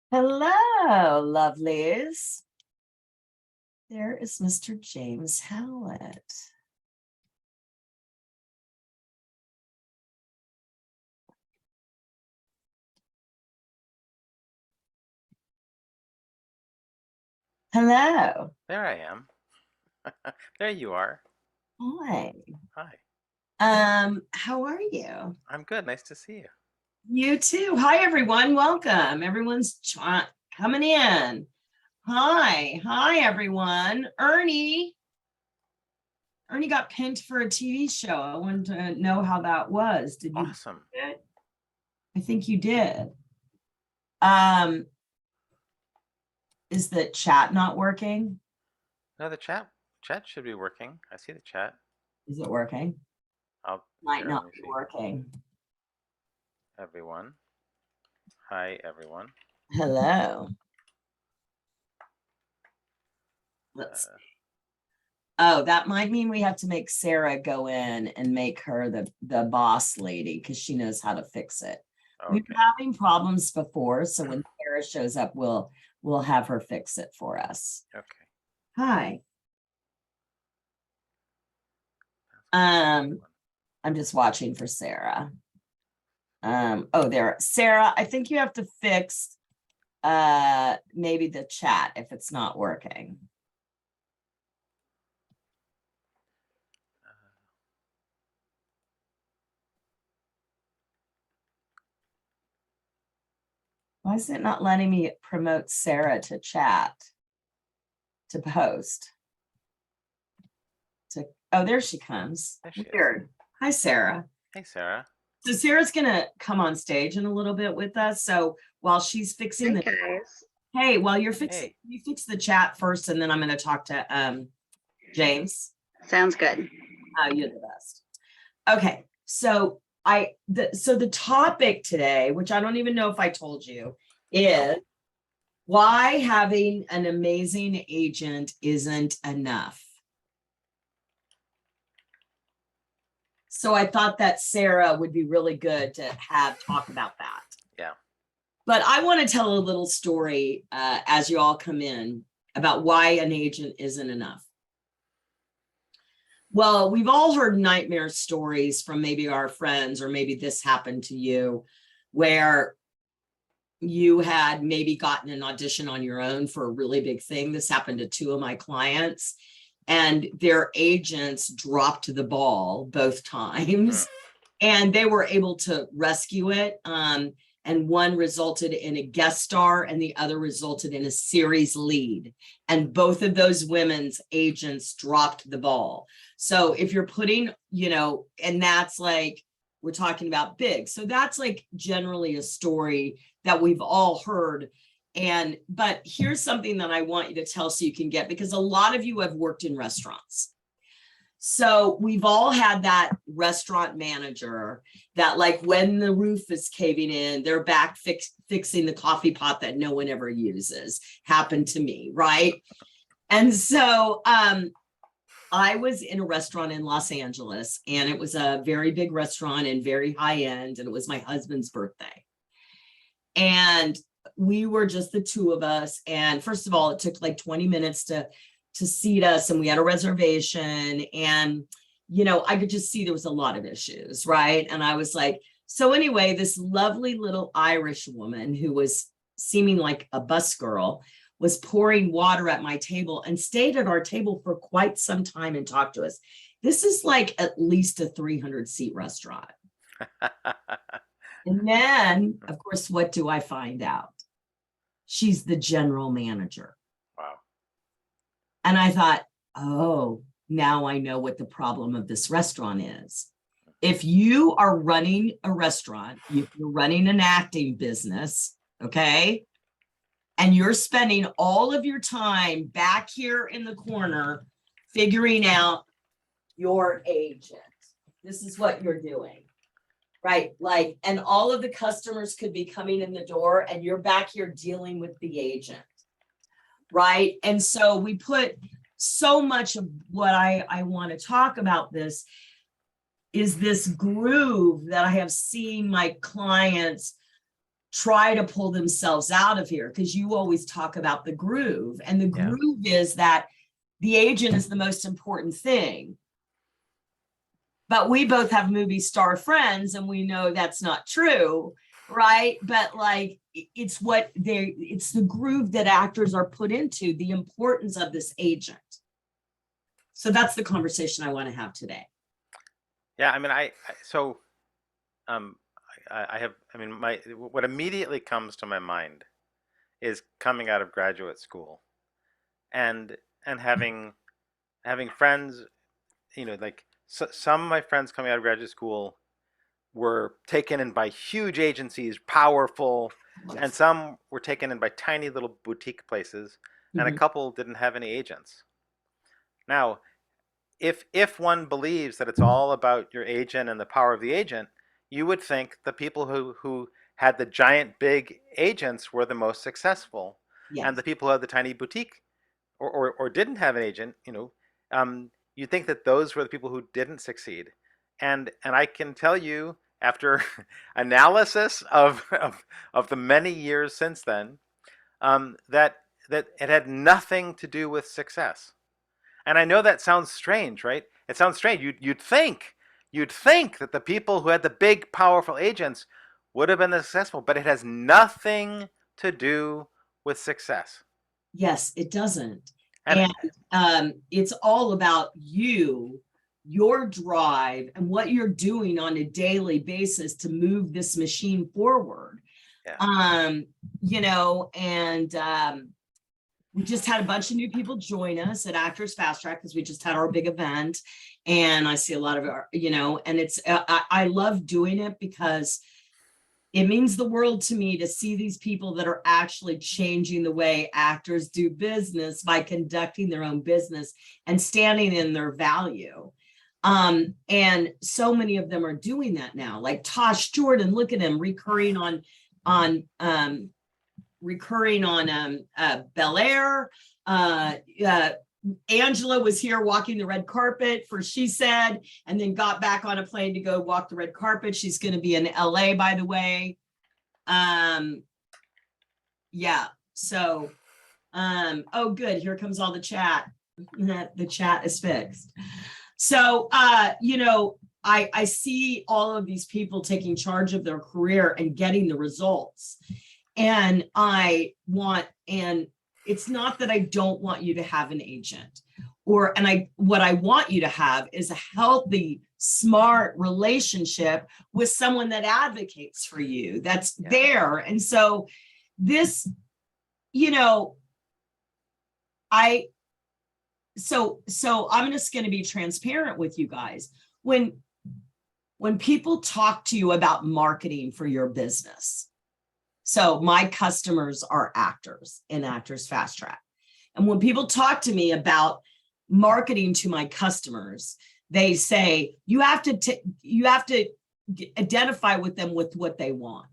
Hello, lovelies. There is Mr. James Hallett. Hello. There I am. There you are. Hi. Hi. How are you? I'm good. Nice to see you. You too. Hi, everyone. Welcome. Everyone's coming in. Hi, everyone. Ernie got picked for a TV show. I wanted to know how that was. Did you Awesome. get it? I think you did. Um, is the chat not working? No, the chat should be working. I see the chat. Is it working? I'll Might here, let not me be see. working. Everyone. Hi everyone. Hello. Let's. Uh, Oh, that might mean we have to make Sarah go in and make her the boss lady because she knows how to fix it. We've been okay. having problems before, so when Sarah shows up, we'll have her fix it for us. Okay. Hi. That's I'm just watching for Sarah. Oh, there. Sarah, I think you have to fix maybe the chat if it's not working. Why is it not letting me promote Sarah to chat, to post? Oh, there she comes. There she is. Weird. Hi, Sarah. Hey Sarah. So Sarah's gonna come on stage in a little bit with us. So while she's fixing Hi the guys. hey, while you're fixing, Hey. you fix the chat first, and then I'm gonna talk to James. Sounds good. You're the best. Okay, so the topic today, which I don't even know if I told you, is why having an amazing agent isn't enough. So I thought that Sarah would be really good to have talk about that. Yeah. But I want to tell a little story as you all come in about why an agent isn't enough. Well, we've all heard nightmare stories from maybe our friends, or maybe this happened to you, where you had maybe gotten an audition on your own for a really big thing. This happened to two of my clients, and their agents dropped the ball both times, and they were able to rescue it. And one resulted in a guest star, and the other resulted in a series lead. And both of those women's agents dropped the ball. So if you're putting, and that's like, we're talking about big. So that's like generally a story that we've all heard. But here's something that I want you to tell so you can get, because a lot of you have worked in restaurants. So we've all had that restaurant manager that, like, when the roof is caving in, they're back fixing the coffee pot that no one ever uses. Happened to me, right? And so I was in a restaurant in Los Angeles, and it was a very big restaurant and very high end, and it was my husband's birthday. And we were just the two of us. And first of all, it took like 20 minutes to seat us, and we had a reservation, and I could just see there was a lot of issues, right? And I was like, so anyway, this lovely little Irish woman who was seeming like a bus girl was pouring water at my table and stayed at our table for quite some time and talked to us. This is like at least a 300 seat restaurant. And then, of course, what do I find out? She's the general manager. Wow. And I thought, oh, now I know what the problem of this restaurant is. If you are running a restaurant, if you're running an acting business, okay, and you're spending all of your time back here in the corner figuring out your agent, this is what you're doing, right? Like, and all of the customers could be coming in the door, and you're back here dealing with the agent. Right. And so we put so much of what I want to talk about this is this groove that I have seen my clients try to pull themselves out of here, because you always talk about the groove, and the Yeah. groove is that the agent is the most important thing. But we both have movie star friends and we know that's not true, right? But like it's it's the groove that actors are put into, the importance of this agent. So that's the conversation I want to have today. Yeah. I mean, so um, I have. I mean, what immediately comes to my mind is coming out of graduate school and having friends. Like some of my friends coming out of graduate school were taken in by huge agencies, powerful, and Yes. some were taken in by tiny little boutique places, and a Mhm. couple didn't have any agents. Now, if one believes that it's all about your agent and the power of the agent, you would think the people who had the giant big agents were the most successful, and Yes. the people who had the tiny boutique or didn't have an agent, you'd think that those were the people who didn't succeed. And I can tell you after analysis of the many years since then, that it had nothing to do with success. And I know that sounds strange, right? It sounds strange. You'd think that the people who had the big, powerful agents would have been successful, but it has nothing to do with success. Yes, it doesn't. And And it's all about you, your drive, and what you're doing on a daily basis to move this machine forward. yeah, Um, and we just had a bunch of new people join us at Actors Fast Track because we just had our big event. And I see a lot of our, and it's, I love doing it because it means the world to me to see these people that are actually changing the way actors do business by conducting their own business and standing in their value. And so many of them are doing that now, like Tosh Jordan, look at him on Bel Air. Angela was here walking the red carpet for She Said, and then got back on a plane to go walk the red carpet. She's going to be in LA, by the way. Yeah. So, oh, good. Here comes all the chat. The chat is fixed. So, I see all of these people taking charge of their career and getting the results. And it's not that I don't want you to have an agent what I want you to have is a healthy, smart relationship with someone that advocates for you, that's there. And so this, I, so I'm just going to be transparent with you guys. When people talk to you about marketing for your business, so my customers are actors in Actors Fast Track. And when people talk to me about marketing to my customers, they say, you have to identify with them with what they want.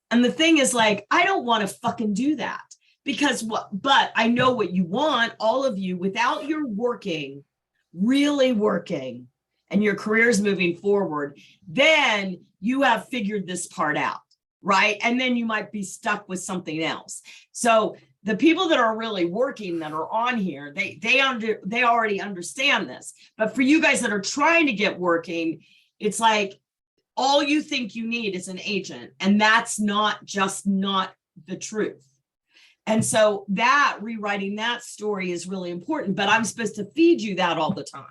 And the thing is, like, I don't want to fucking do that because but I know what you want, all of you, without your really working, and your career's moving forward, then you have figured this part out. Right. And then you might be stuck with something else. So the people that are really working that are on here, they already understand this. But for you guys that are trying to get working, it's like all you think you need is an agent. And that's not the truth. And so that rewriting that story is really important, but I'm supposed to feed you that all the time.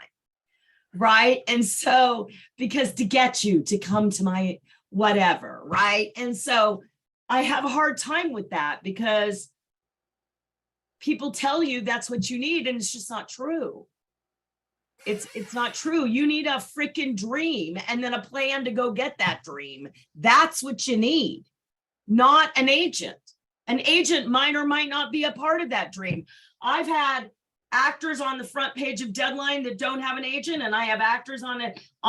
Right. And so, because to get you to come to my whatever, right? And so I have a hard time with that because people tell you that's what you need, and it's just not true. It's not true. You need a freaking dream and then a plan to go get that dream. That's what you need, not an agent. An agent might or might not be a part of that dream. I've had actors on the front page of Deadline that don't have an agent, and I have actors on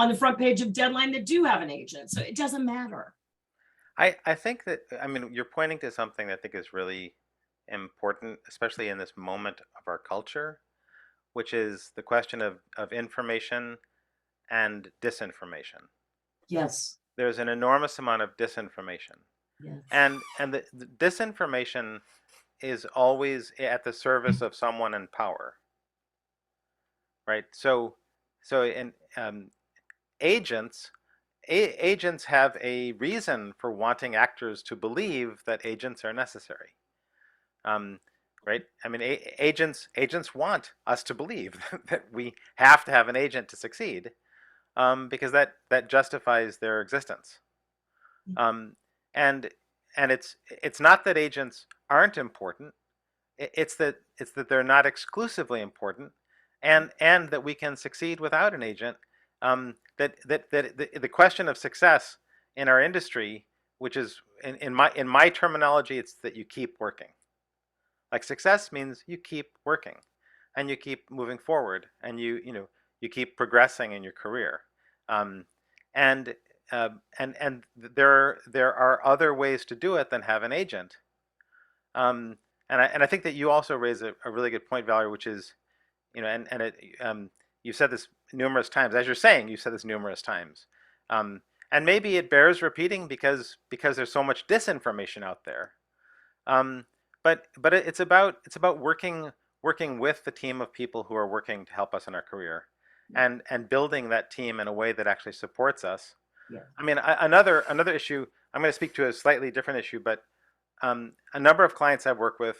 the front page of Deadline that do have an agent. So it doesn't matter. I think that, I mean, you're pointing to something that I think is really important, especially in this moment of our culture, which is the question of information and disinformation. Yes. There's an enormous amount of disinformation. Yes. And the disinformation is always at the service of someone in power, right? So in agents, agents have a reason for wanting actors to believe that agents are necessary. Um, right? I mean, agents want us to believe that we have to have an agent to succeed, because that justifies their existence. Um, and and it's not that agents aren't important. It's that they're not exclusively important, and that we can succeed without an agent. That the question of success in our industry, which is in my terminology, it's that you keep working. Like success means you keep working, and you keep moving forward, and you keep progressing in your career, um, and and there are other ways to do it than have an agent. Um, and I think that you also raise a really good point, Valerie, which is, and you've said this numerous times. As you're saying, you've said this numerous times, um, and maybe it bears repeating because there's so much disinformation out there. Um, but it's about working with the team of people who are working to help us in our career, and building that team in a way that actually supports us. Yeah. I mean, another issue. I'm going to speak to a slightly different issue, but a number of clients I've worked with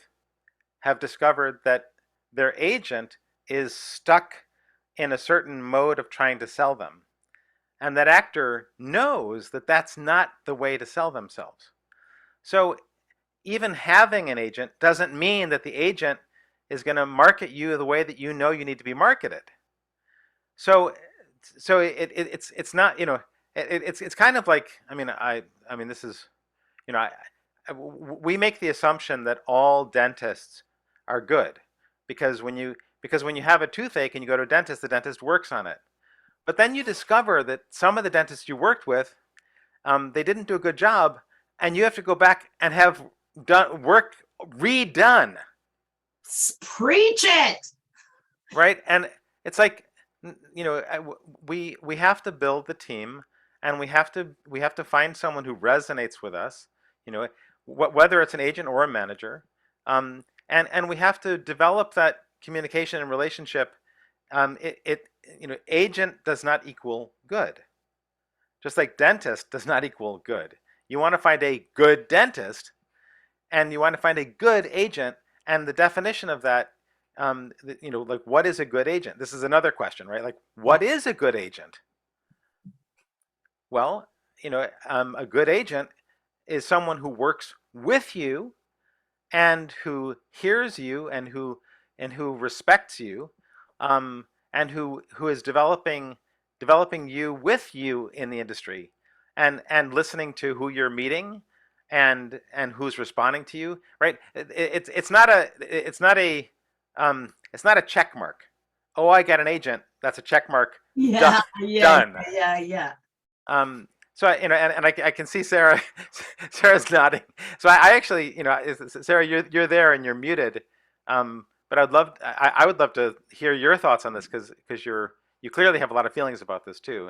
have discovered that their agent is stuck in a certain mode of trying to sell them. And that actor knows that that's not the way to sell themselves. So even having an agent doesn't mean that the agent is going to market you the way that you know you need to be marketed. So it's not, it's kind of like, I mean this is, we make the assumption that all dentists are good, because when you have a toothache and you go to a dentist, the dentist works on it. But then you discover that some of the dentists you worked with, they didn't do a good job, and you have to go back and have done work redone, Preach it. right? And it's like, we have to build the team, and we have to find someone who resonates with us, you know, whether it's an agent or a manager, and we have to develop that communication and relationship. Agent does not equal good, just like dentist does not equal good. You want to find a good dentist, and you want to find a good agent, and the definition of that, like, what is a good agent? This is another question, right? Like, what is a good agent? Well, a good agent is someone who works with you, and who hears you, and who respects you, and who is developing you with you in the industry, and listening to who you're meeting, and who's responding to you, right? It's not a check mark. Oh, I got an agent. That's a check mark. Done. Yeah, yeah, Done. yeah. Um, so I can see Sarah. Sarah's nodding. So I actually, Sarah, you're there and you're muted. But I would love to hear your thoughts on this, because you clearly have a lot of feelings about this too.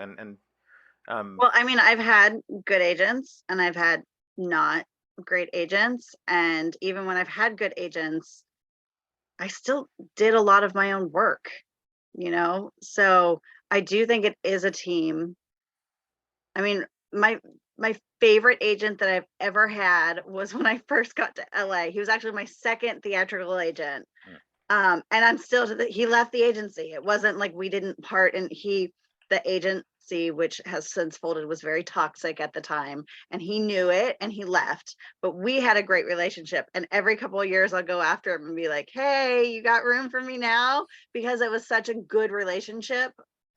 Well, I mean, I've had good agents and I've had not great agents. And even when I've had good agents, I still did a lot of my own work, So I do think it is a team. I mean, my favorite agent that I've ever had was when I first got to LA. He was actually my second theatrical agent. And I'm still he left the agency. It wasn't like we didn't part, and the agency, which has since folded, was very toxic at the time, and he knew it and he left. But we had a great relationship, and every couple of years I'll go after him and be like, hey, you got room for me now? Because it was such a good relationship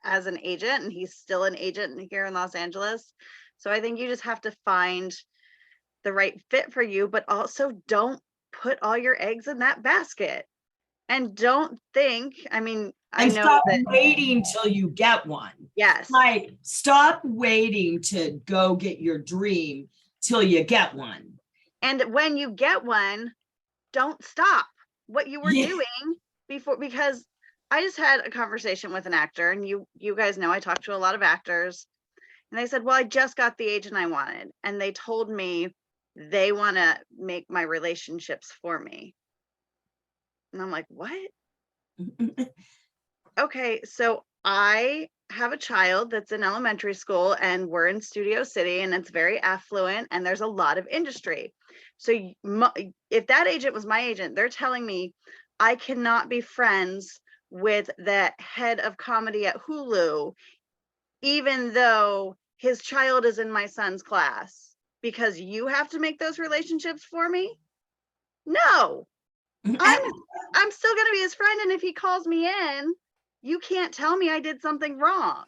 as an agent, and he's still an agent here in Los Angeles. So I think you just have to find the right fit for you, but also don't put all your eggs in that basket. And don't think, I mean, I And know stop that. waiting till you get one. Yes. Like, stop waiting to go get your dream till you get one. And when you get one, don't stop what you were doing before, because I just had a conversation with an actor, and you guys know I talk to a lot of actors, and they said, well, I just got the agent I wanted. And they told me they want to make my relationships for me. And I'm like, what? Okay, so I have a child that's in elementary school and we're in Studio City and it's very affluent and there's a lot of industry. So if that agent was my agent, they're telling me I cannot be friends with the head of comedy at Hulu, even though his child is in my son's class, because you have to make those relationships for me. No, I'm still going to be his friend. And if he calls me in, you can't tell me I did something wrong.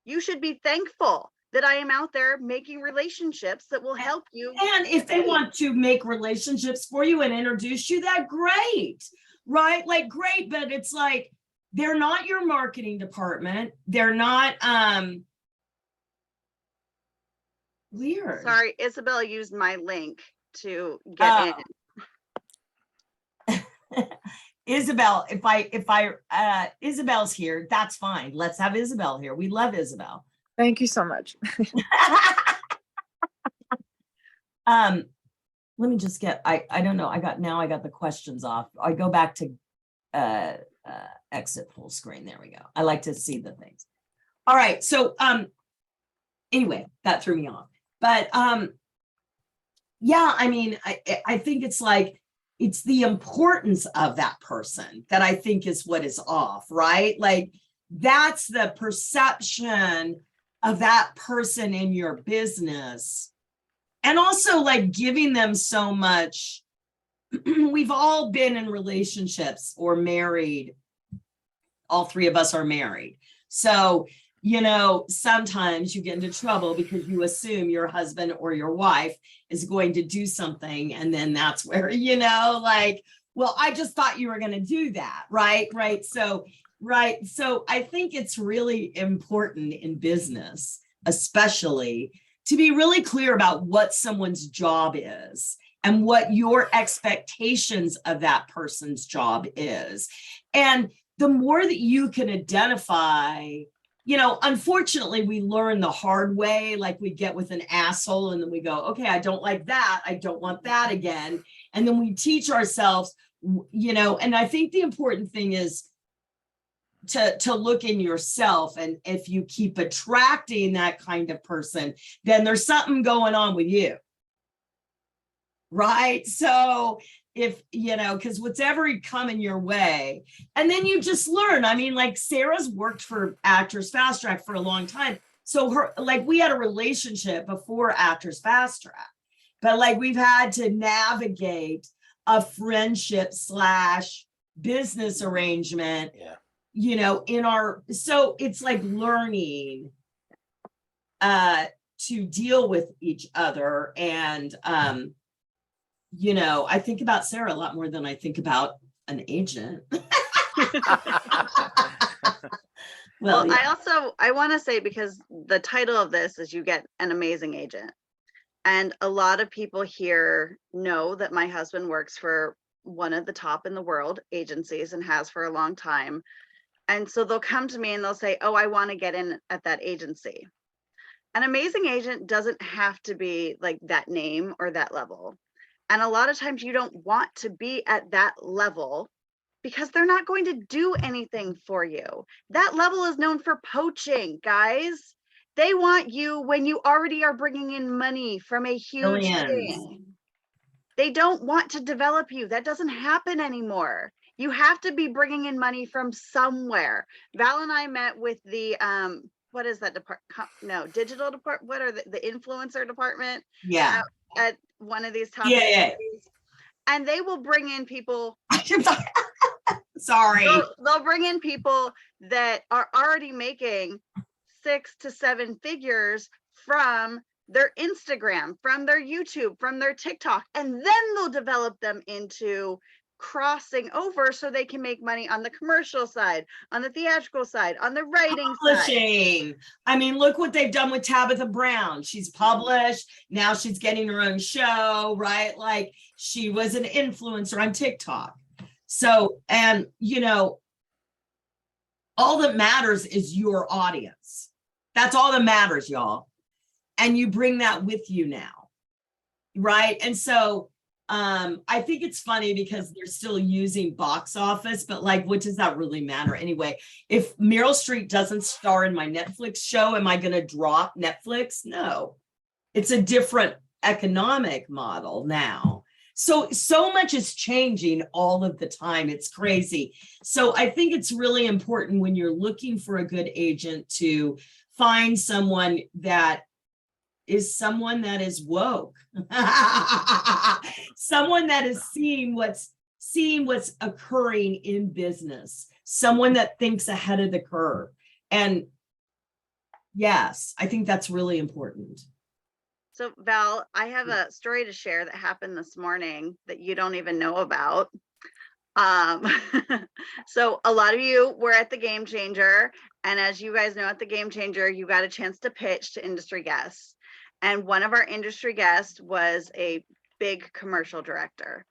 You should be thankful that I am out there making relationships that will help you. And if they want to make relationships for you and introduce you, that great, right? Like, great, but it's like, they're not your marketing department. They're not, weird. Sorry, Isabel used my link to get in. Isabel, Isabel's here, that's fine. Let's have Isabel here. We love Isabel. Thank you so much. Let me just get, I don't know. I got the questions off. I go back to exit full screen. There we go. I like to see the things. All right. So anyway, that threw me off. But yeah, I mean, I think it's like, it's the importance of that person that I think is what is off, right? Like, that's the perception of that person in your business. And also, like, giving them so much. We've all been in relationships or married. All three of us are married. So, you know, sometimes you get into trouble because you assume your husband or your wife is going to do something. And then that's where, you know, like, well, I just thought you were going to do that. Right. Right. So I think it's really important in business, especially, to be really clear about what someone's job is and what your expectations of that person's job is. And the more that you can identify, you know, unfortunately, we learn the hard way, like we get with an asshole and then we go, okay, I don't like that. I don't want that again. And then we teach ourselves, you know, and I think the important thing is to look in yourself. And if you keep attracting that kind of person, then there's something going on with you. Right. So if, you know, because whatever coming your way, and then you just learn. I mean, like, Sarah's worked for Actors Fast Track for a long time. So her, like, we had a relationship before Actors Fast Track, but like, we've had to navigate a friendship / business arrangement, you know, so it's like learning to deal with each other. And, you know, I think about Sarah a lot more than I think about an agent. Well, yeah. I want to say, because the title of this is You Get an Amazing Agent. And a lot of people here know that my husband works for one of the top in the world agencies and has for a long time. And so they'll come to me and they'll say, oh, I want to get in at that agency. An amazing agent doesn't have to be like that name or that level. And a lot of times you don't want to be at that level because they're not going to do anything for you. That level is known for poaching, guys. They want you when you already are bringing in money from a huge thing. They don't want to develop you. That doesn't happen anymore. You have to be bringing in money from somewhere. Val and I met with the, what is that department? No, digital department. What are the influencer department? Yeah. At one of these top agencies. And they will bring in people. Sorry. They'll bring in people that are already making 6 to 7 figures from their Instagram, from their YouTube, from their TikTok, and then they'll develop them into crossing over so they can make money on the commercial side, on the theatrical side, on the writing side. I mean, look what they've done with Tabitha Brown. She's published. Now she's getting her own show, right? Like, she was an influencer on TikTok. So, and you know, all that matters is your audience. That's all that matters, y'all. And you bring that with you now. right? And so I think it's funny because they're still using box office, but like, what does that really matter anyway? If Meryl Streep doesn't star in my Netflix show, am I going to drop Netflix? No, it's a different economic model now. So much is changing all of the time. It's crazy. So I think it's really important when you're looking for a good agent to find someone that is woke, someone that is seeing what's occurring in business, someone that thinks ahead of the curve. And yes, I think that's really important. So Val, I have a story to share that happened this morning that you don't even know about. So a lot of you were at the Game Changer, and as you guys know, at the Game Changer, you got a chance to pitch to industry guests. And one of our industry guests was a big commercial director,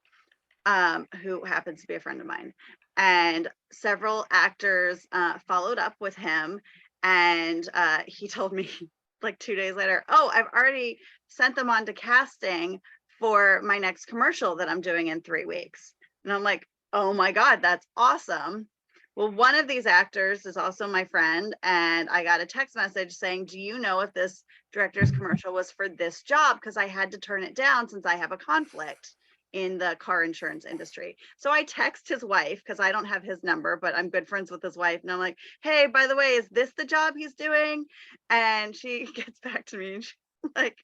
who happens to be a friend of mine. And several actors followed up with him, and he told me like 2 days later, oh, I've already sent them on to casting for my next commercial that I'm doing in 3 weeks. And I'm like, oh my God, that's awesome. Well, one of these actors is also my friend, and I got a text message saying, do you know if this director's commercial was for this job? Because I had to turn it down since I have a conflict in the car insurance industry. So I text his wife, because I don't have his number, but I'm good friends with his wife. And I'm like, hey, by the way, is this the job he's doing? And she gets back to me and she's like,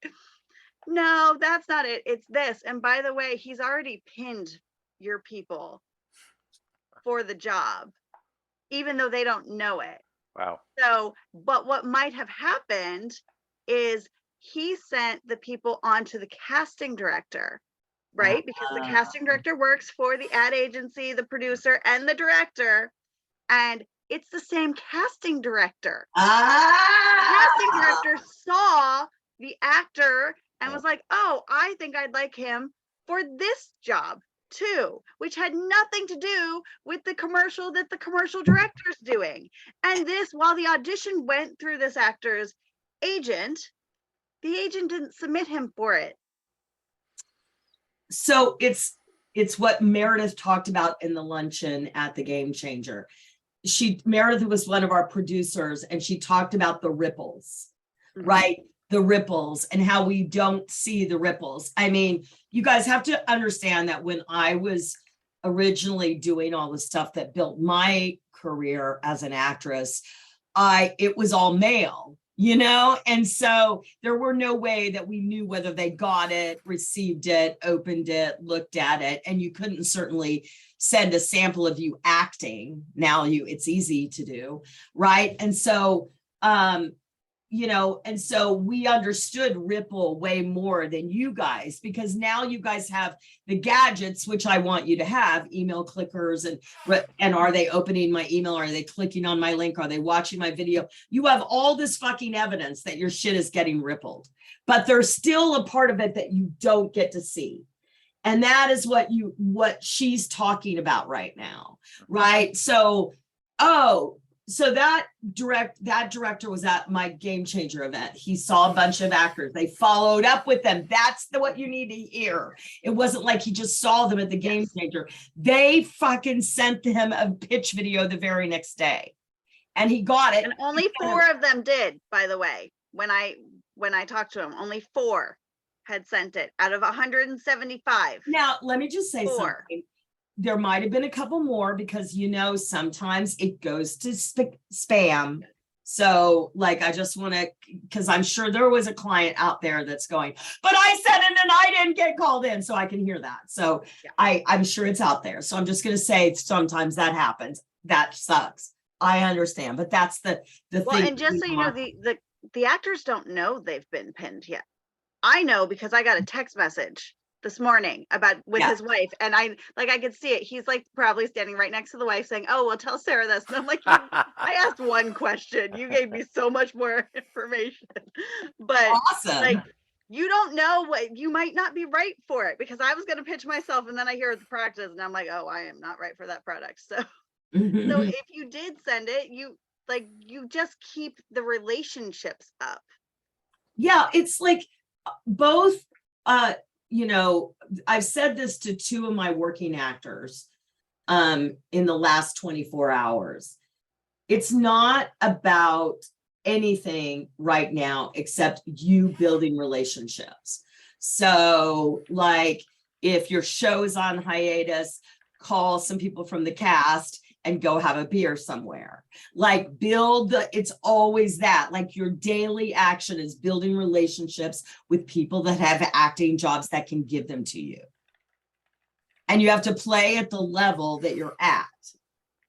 no, that's not it. It's this. And by the way, he's already pinned your people for the job, even though they don't know it. Wow. So, but what might have happened is he sent the people on to the casting director, right? Because the casting director works for the ad agency, the producer, and the director, and it's the same casting director. The casting director saw the actor and was like, oh, I think I'd like him for this job too, which had nothing to do with the commercial that the commercial director's doing. And this, while the audition went through this actor's agent, the agent didn't submit him for it. So it's what Meredith talked about in the luncheon at the Game Changer. Meredith was one of our producers, and she talked about the ripples, right? The ripples and how we don't see the ripples. I mean, you guys have to understand that when I was originally doing all the stuff that built my career as an actress, it was all male, and so there were no way that we knew whether they got it, received it, opened it, looked at it, and you couldn't certainly send a sample of you acting. Now it's easy to do, right? And so and so we understood ripple way more than you guys, because now you guys have the gadgets, which I want you to have, email clickers, and are they opening my email? Are they clicking on my link? Are they watching my video? You have all this fucking evidence that your shit is getting rippled, but there's still a part of it that you don't get to see. And that is what she's talking about right now, right? So, so that director was at my Game Changer event. He saw a bunch of actors. They followed up with them. That's what you need to hear. It wasn't like he just saw them at the Game Changer. They fucking sent him a pitch video the very next day, and he got it. And only 4 of them did, by the way. When I talked to him, only 4 had sent it out of 175. Now, let me just say something. There might have been a couple more, because sometimes it goes to spam. So like, I just want to, because I'm sure there was a client out there that's going, but I said it and I didn't get called in, so I can hear that. So yeah. I'm sure it's out there. So I'm just going to say sometimes that happens. That sucks. I understand, but that's the thing. And just so you know, the actors don't know they've been pinned yet. I know, because I got a text message this morning with his wife, and I could see it. He's like probably standing right next to the wife saying, oh, well, tell Sarah this. And I'm like, I asked one question, you gave me so much more information. But awesome. Like, you don't know what, you might not be right for it, because I was going to pitch myself, and then I hear the practice and I'm like, oh, I am not right for that product. So so if you did send it, you just keep the relationships up. Yeah, it's like both you know, I've said this to two of my working actors in the last 24 hours. It's not about anything right now except you building relationships. So like if your show is on hiatus, call some people from the cast and go have a beer somewhere. Like it's always that, like your daily action is building relationships with people that have acting jobs that can give them to you. And you have to play at the level that you're at,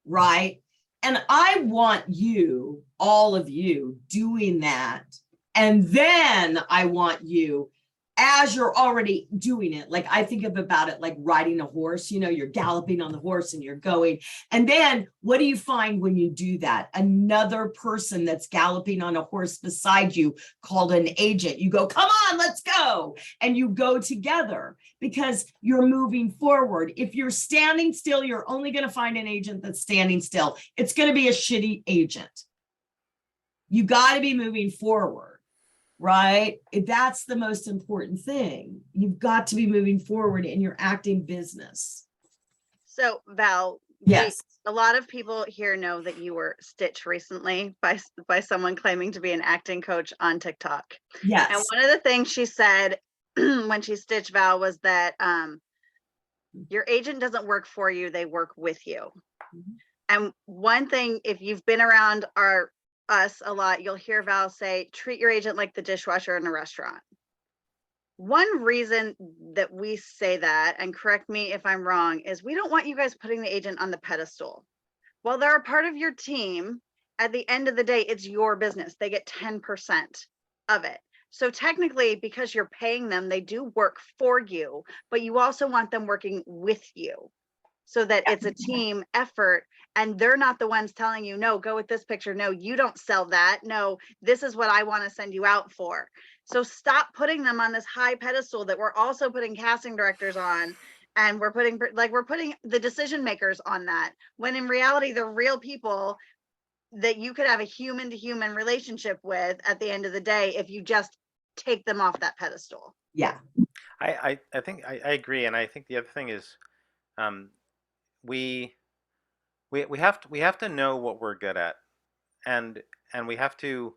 right? And I want you, all of you, doing that. And then I want you, as you're already doing it, like I think about it like riding a horse, you know, you're galloping on the horse and you're going. And then what do you find when you do that? Another person that's galloping on a horse beside you called an agent. You go, come on, let's go. And you go together because you're moving forward. If you're standing still, you're only going to find an agent that's standing still. It's going to be a shitty agent. You got to be moving forward. Right? That's the most important thing. You've got to be moving forward in your acting business. So Val, yes, a lot of people here know that you were stitched recently by someone claiming to be an acting coach on TikTok. Yes. And one of the things she said when she stitched Val was that your agent doesn't work for you, they work with you. Mm-hmm. And one thing, if you've been around us a lot, you'll hear Val say, treat your agent like the dishwasher in a restaurant. One reason that we say that, and correct me if I'm wrong, is we don't want you guys putting the agent on the pedestal. While they're a part of your team, at the end of the day, it's your business. They get 10% of it. So technically, because you're paying them, they do work for you, but you also want them working with you so that it's a team effort. And they're not the ones telling you, no, go with this picture. No, you don't sell that. No, this is what I want to send you out for. So stop putting them on this high pedestal that we're also putting casting directors on. And we're putting the decision makers on that. When in reality, they're real people that you could have a human to human relationship with at the end of the day, if you just take them off that pedestal. Yeah. I think I agree. And I think the other thing is we have to know what we're good at, and we have to,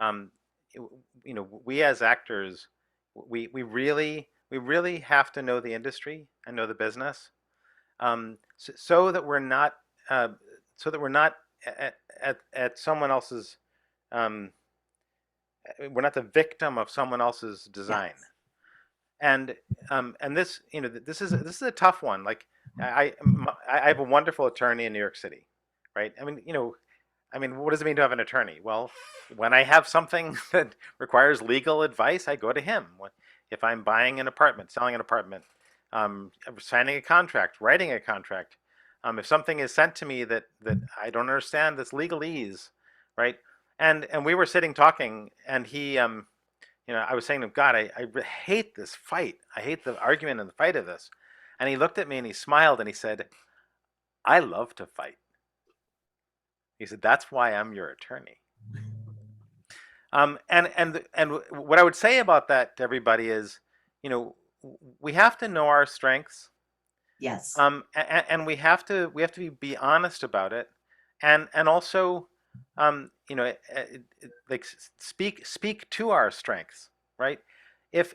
you know, we as actors, we really have to know the industry and know the business, so that we're not at someone else's, we're not the victim of someone else's design. Yes. And this, you know, this is a tough one. Like I have a wonderful attorney in New York City, right? I mean, you know, what does it mean to have an attorney? Well, when I have something that requires legal advice, I go to him. If I'm buying an apartment, selling an apartment, signing a contract, writing a contract, if something is sent to me that I don't understand, that's legalese, right? And we were sitting talking, and he, you know, I was saying to him, God, I hate this fight. I hate the argument and the fight of this. And he looked at me and he smiled and he said, I love to fight. He said, that's why I'm your attorney. And what I would say about that to everybody is, you know, we have to know our strengths. Yes. And we have to be honest about it, and also, you know, like speak to our strengths, right? If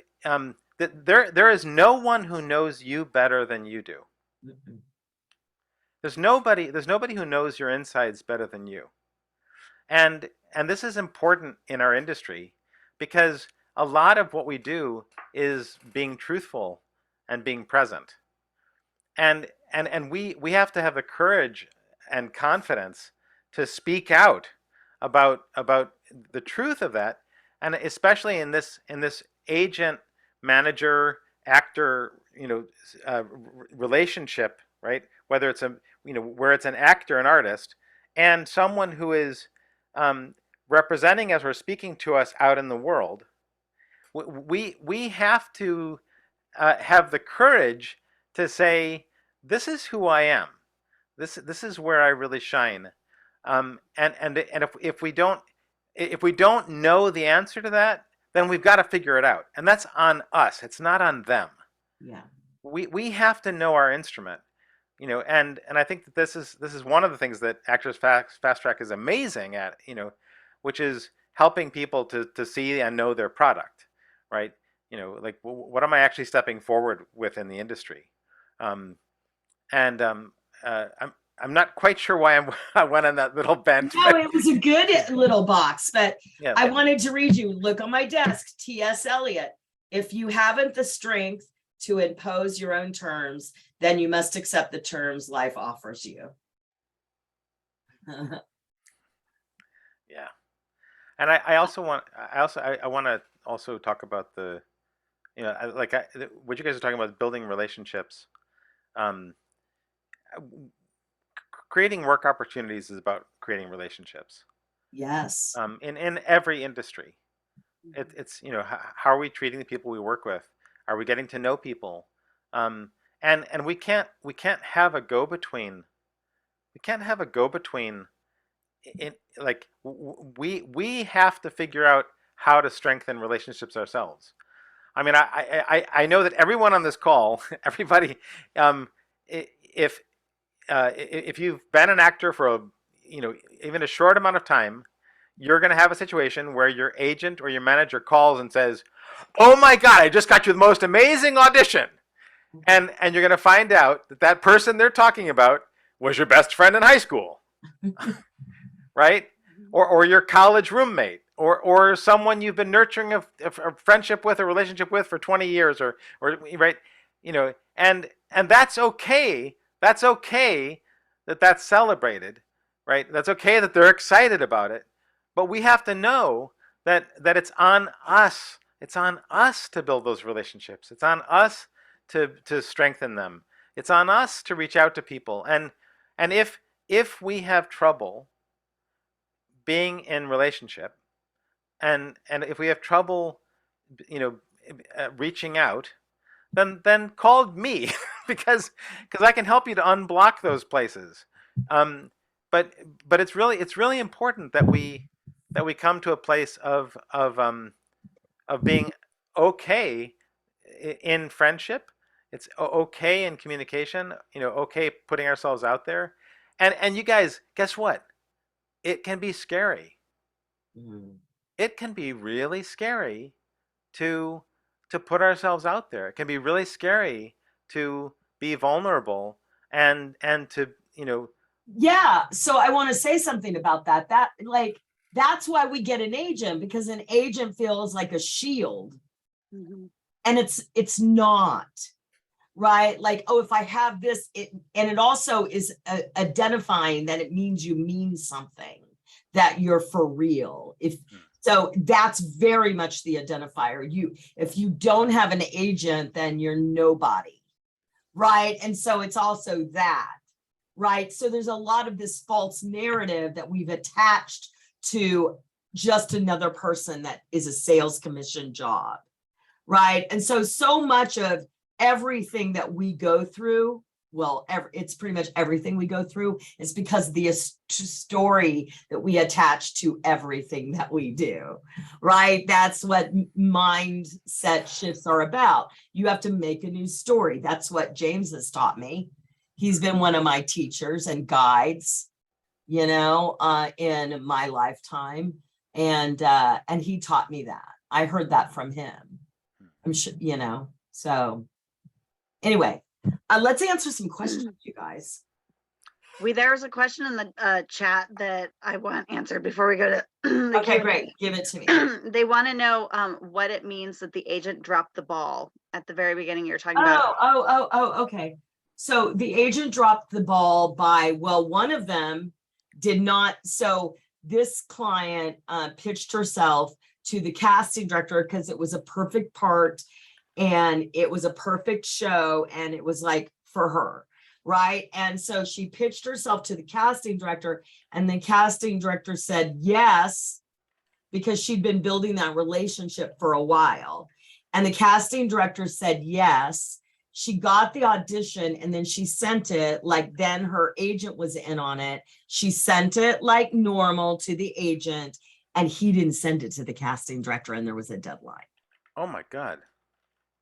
there is no one who knows you better than you do. Mm-hmm. There's nobody who knows your insides better than you. And this is important in our industry because a lot of what we do is being truthful and being present. And we have to have the courage and confidence to speak out about the truth of that, and especially in this agent, manager, actor, you know, relationship, right? Whether it's where it's an actor, an artist, and someone who is representing us or speaking to us out in the world, we have to have the courage to say, this is who I am. This is where I really shine. And if we don't know the answer to that, then we've got to figure it out. And that's on us. It's not on them. Yeah. We have to know our instrument, and I think that this is one of the things that Actors Fast Track is amazing at, which is helping people to see and know their product, right? Like what am I actually stepping forward with in the industry, um, and I'm not quite sure why I went on that little bent, No, but it was a good little box, but yeah, I wanted to read you. Look on my desk, T.S. Eliot. If you haven't the strength to impose your own terms, then you must accept the terms life offers you. yeah. And I want to also talk about the, what you guys are talking about, building relationships. Um, Creating work opportunities is about creating relationships. Yes. In every industry, it's how are we treating the people we work with? Are we getting to know people? And we can't have a go between. We can't have a go between. In like we have to figure out how to strengthen relationships ourselves. I mean, I know that everyone on this call, everybody, if if you've been an actor for even a short amount of time, you're going to have a situation where your agent or your manager calls and says, "Oh my God, I just got you the most amazing audition," and you're going to find out that that person they're talking about was your best friend in high school, right? Or your college roommate, or someone you've been nurturing a friendship with, a relationship with for 20 years, or right, and that's okay. That's okay that that's celebrated, right? That's okay that they're excited about it, but we have to know that it's on us. It's on us to build those relationships. It's on us to strengthen them. It's on us to reach out to people, and if we have trouble being in relationship, and if we have trouble, you know, reaching out, then call me because I can help you to unblock those places. Um, but it's really important that we come to a place of being okay in friendship. It's okay in communication. Okay putting ourselves out there, and you guys, guess what? It can be scary. Mhm. It can be really scary to put ourselves out there. It can be really scary to be vulnerable and to Yeah. So I want to say something about that. That's why we get an agent, because an agent feels like a shield, Mhm. and it's not. Right? Like, oh, if I have this, and it also is identifying that it means you mean something, that you're for real. So that's very much the identifier. If you don't have an agent, then you're nobody. Right? And so it's also that. Right? So there's a lot of this false narrative that we've attached to just another person that is a sales commission job. Right? And so much of everything that we go through, well, it's pretty much everything we go through, is because the story that we attach to everything that we do, right? That's what mindset shifts are about. You have to make a new story. That's what James has taught me. He's been one of my teachers and guides, in my lifetime, and he taught me that. I heard that from him. I'm sure, so anyway, let's answer some questions, you guys. There's a question in the chat that I want answered before we go to the Okay, Q&A. great. Give it to me. They want to know what it means that the agent dropped the ball at the very beginning. You're talking about. Okay. So the agent dropped the ball one of them did not. So this client pitched herself to the casting director because it was a perfect part and it was a perfect show and it was like for her, right? And so she pitched herself to the casting director, and the casting director said yes, because she'd been building that relationship for a while. And the casting director said yes. She got the audition and then she sent it, like then her agent was in on it. She sent it like normal to the agent, and he didn't send it to the casting director, and there was a deadline. Oh my God.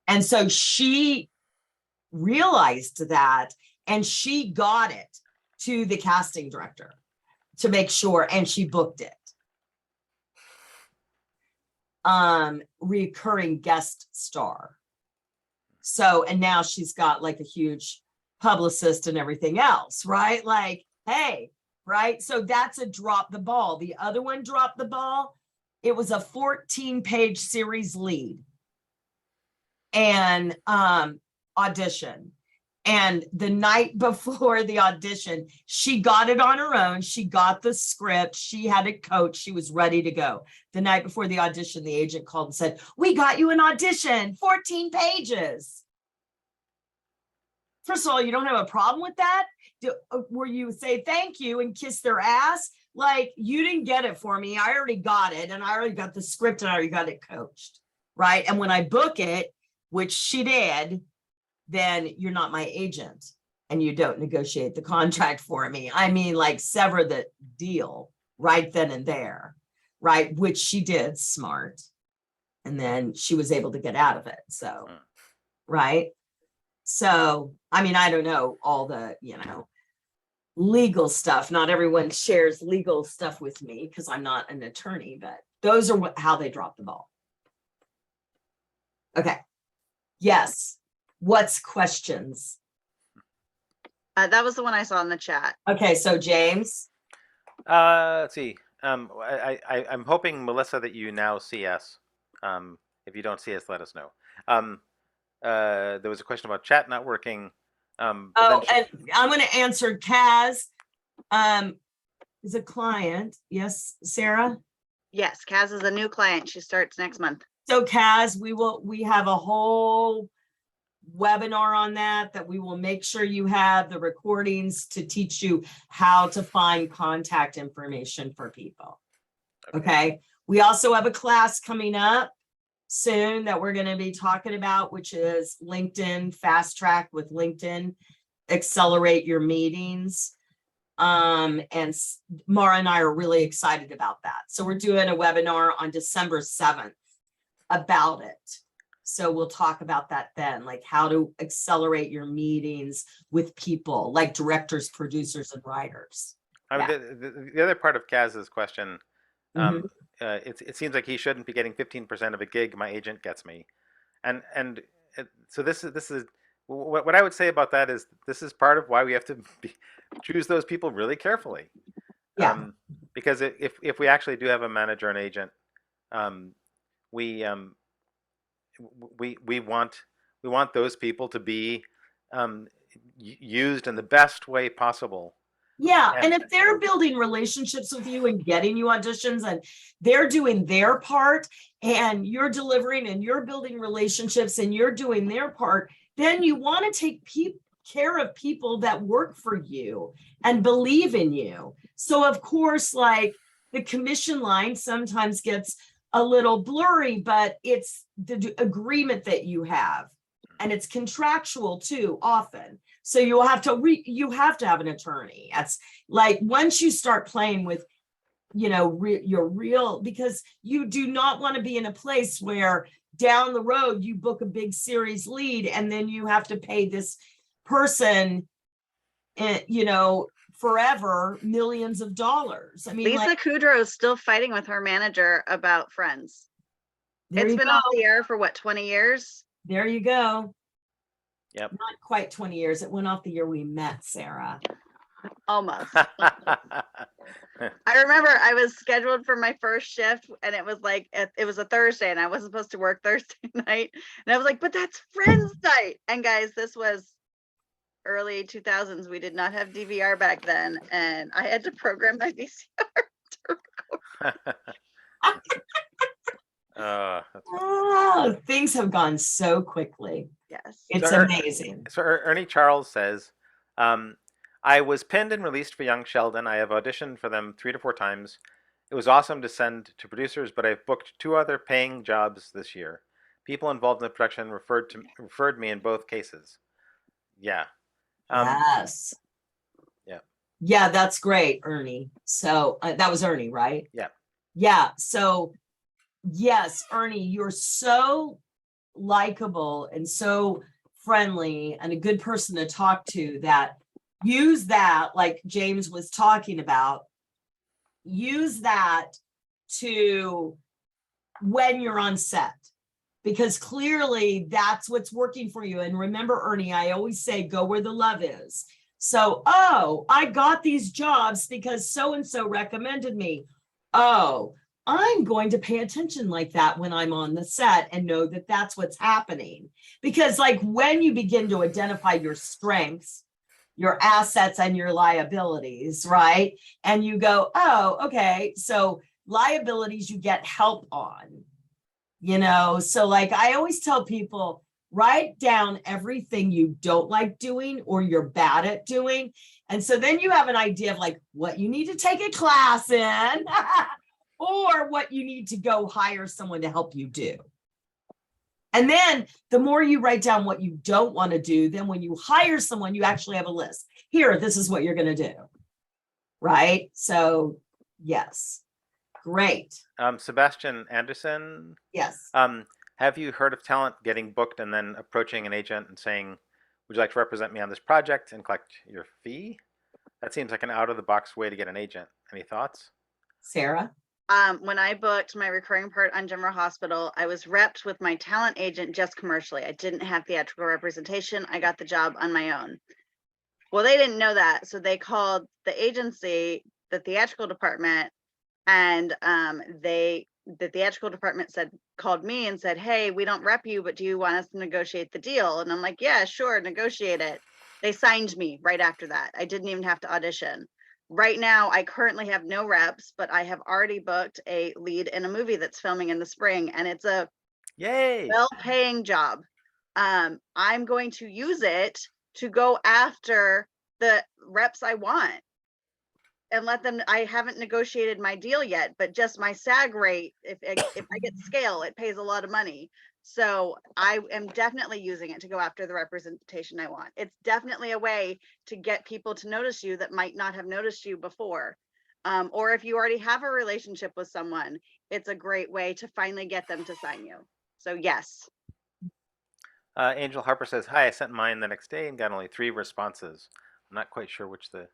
And so she realized that, and she got it to the casting director to make sure, and she booked it. Recurring guest star. So, and now she's got like a huge publicist and everything else, right? Like, hey, right? So that's a drop the ball. The other one dropped the ball. It was a 14-page series lead and audition. And the night before the audition, she got it on her own. She got the script. She had a coach. She was ready to go. The night before the audition, the agent called and said, "We got you an audition, 14 pages. First of all, you don't have a problem with that? Where you say thank you and kiss their ass? Like, you didn't get it for me. I already got it, and I already got the script, and I already got it coached, right? And when I book it, which she did, then you're not my agent and you don't negotiate the contract for me. I mean, like, sever the deal right then and there, right? Which she did, smart. And then she was able to get out of it. So, right? So, I mean, I don't know all the, legal stuff. Not everyone shares legal stuff with me because I'm not an attorney, but those are how they drop the ball. Okay. Yes. What's questions? That was the one I saw in the chat. Okay, so James. Let's see. I'm hoping, Melissa, that you now see us. If you don't see us, let us know. There was a question about chat not working. And I'm going to answer Kaz. Is a client. Yes, Sarah? Yes, Kaz is a new client. She starts next month. So Kaz, we have a whole webinar on that we will make sure you have the recordings to teach you how to find contact information for people. Okay. We also have a class coming up soon that we're going to be talking about, which is LinkedIn Fast Track with LinkedIn, accelerate your meetings. And Mara and I are really excited about that. So we're doing a webinar on December 7th about it. So we'll talk about that then, like how to accelerate your meetings with people like directors, producers, and writers. I mean, the other part of Kaz's question, it seems like he shouldn't be getting 15% of a gig my agent gets me, and so this is what I would say about that is this is part of why we have to choose those people really carefully. Yeah. Because if we actually do have a manager and agent, we want those people to be used in the best way possible. Yeah, and if they're building relationships with you and getting you auditions and they're doing their part and you're delivering and you're building relationships and you're doing their part, then you want to take care of people that work for you and believe in you. So of course, like the commission line sometimes gets a little blurry, but it's the agreement that you have, and it's contractual too often. So you have to have an attorney. That's like once you start playing with, your real, because you do not want to be in a place where down the road you book a big series lead and then you have to pay this person, forever millions of dollars. I mean, Lisa Kudrow is still fighting with her manager about Friends. It's been off the air for what, 20 years? There you go. Yep. Not quite 20 years. It went off the year we met, Sarah. Almost. I remember I was scheduled for my first shift and it was like, it was a Thursday and I wasn't supposed to work Thursday night. And I was like, but that's Friends night. And guys, this was early 2000s. We did not have DVR back then. And I had to program my VCR to record. Things have gone so quickly. Yes. It's amazing. So Ernie Charles says, I was pinned and released for Young Sheldon. I have auditioned for them 3 to 4 times. It was awesome to send to producers, but I've booked 2 other paying jobs this year. People involved in the production referred me in both cases. Yeah. Yes. Yeah. Yeah, that's great, Ernie. So that was Ernie, right? Yeah. Yeah. So yes, Ernie, you're so likable and so friendly and a good person to talk to, that use that, like James was talking about, use that to when you're on set, because clearly that's what's working for you. And remember, Ernie, I always say, go where the love is. So, oh, I got these jobs because so-and-so recommended me. Oh, I'm going to pay attention like that when I'm on the set and know that that's what's happening. Because like when you begin to identify your strengths, your assets and your liabilities, right? And you go, oh, okay, so liabilities you get help on, so like I always tell people, write down everything you don't like doing or you're bad at doing. And so then you have an idea of like what you need to take a class in or what you need to go hire someone to help you do. And then the more you write down what you don't want to do, then when you hire someone, you actually have a list. Here, this is what you're going to do. Right? So, yes. Great. Sebastian Anderson. Yes. Have you heard of talent getting booked and then approaching an agent and saying, would you like to represent me on this project and collect your fee? That seems like an out-of-the-box way to get an agent. Any thoughts? Sarah? When I booked my recurring part on General Hospital, I was repped with my talent agent just commercially. I didn't have theatrical representation. I got the job on my own. Well, they didn't know that. So they called the agency, the theatrical department, and the theatrical department called me and said, hey, we don't rep you, but do you want us to negotiate the deal? And I'm like, yeah, sure, negotiate it. They signed me right after that. I didn't even have to audition. Right now, I currently have no reps, but I have already booked a lead in a movie that's filming in the spring, and it's a well-paying job. I'm going to use it to go after the reps I want and let them. I haven't negotiated my deal yet, but just my SAG rate, if I get scale, it pays a lot of money. So I am definitely using it to go after the representation I want. It's definitely a way to get people to notice you that might not have noticed you before. Or if you already have a relationship with someone, it's a great way to finally get them to sign you. So yes. Angel Harper says, hi, I sent mine the next day and got only 3 responses. I'm not quite sure which the...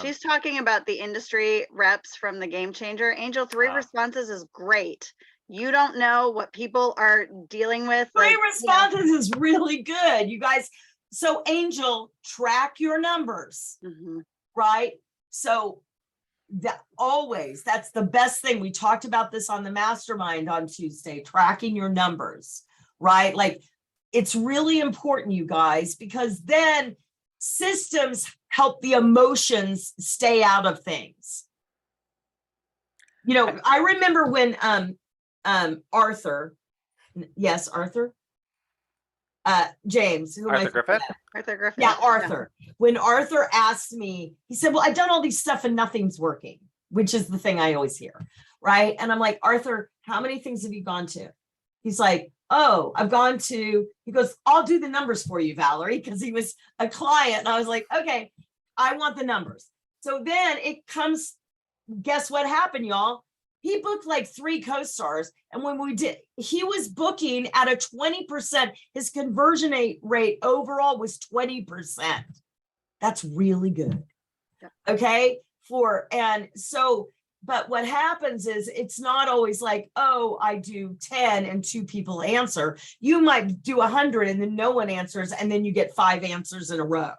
She's talking about the industry reps from the Game Changer. Angel, 3 responses is great. You don't know what people are dealing with. 3 responses is really good, you guys. So Angel, track your numbers, right? So that's the best thing. We talked about this on the mastermind on Tuesday, tracking your numbers, right? Like it's really important, you guys, because then systems help the emotions stay out of things. I remember when Arthur, yes, Arthur, James, Arthur Griffith. Arthur Griffith. Yeah, Arthur. Yeah. When Arthur asked me, he said, well, I've done all these stuff and nothing's working, which is the thing I always hear, right? And I'm like, Arthur, how many things have you gone to? He's like, oh, I've gone to, he goes, I'll do the numbers for you, Valorie, because he was a client. And I was like, okay, I want the numbers. So then it comes, guess what happened, y'all? He booked like 3 co-stars. And when we did, he was booking at a 20%. His conversion rate overall was 20%. That's really good. Okay. But what happens is it's not always like, oh, I do 10 and 2 people answer. You might do 100 and then no one answers. And then you get 5 answers in a row.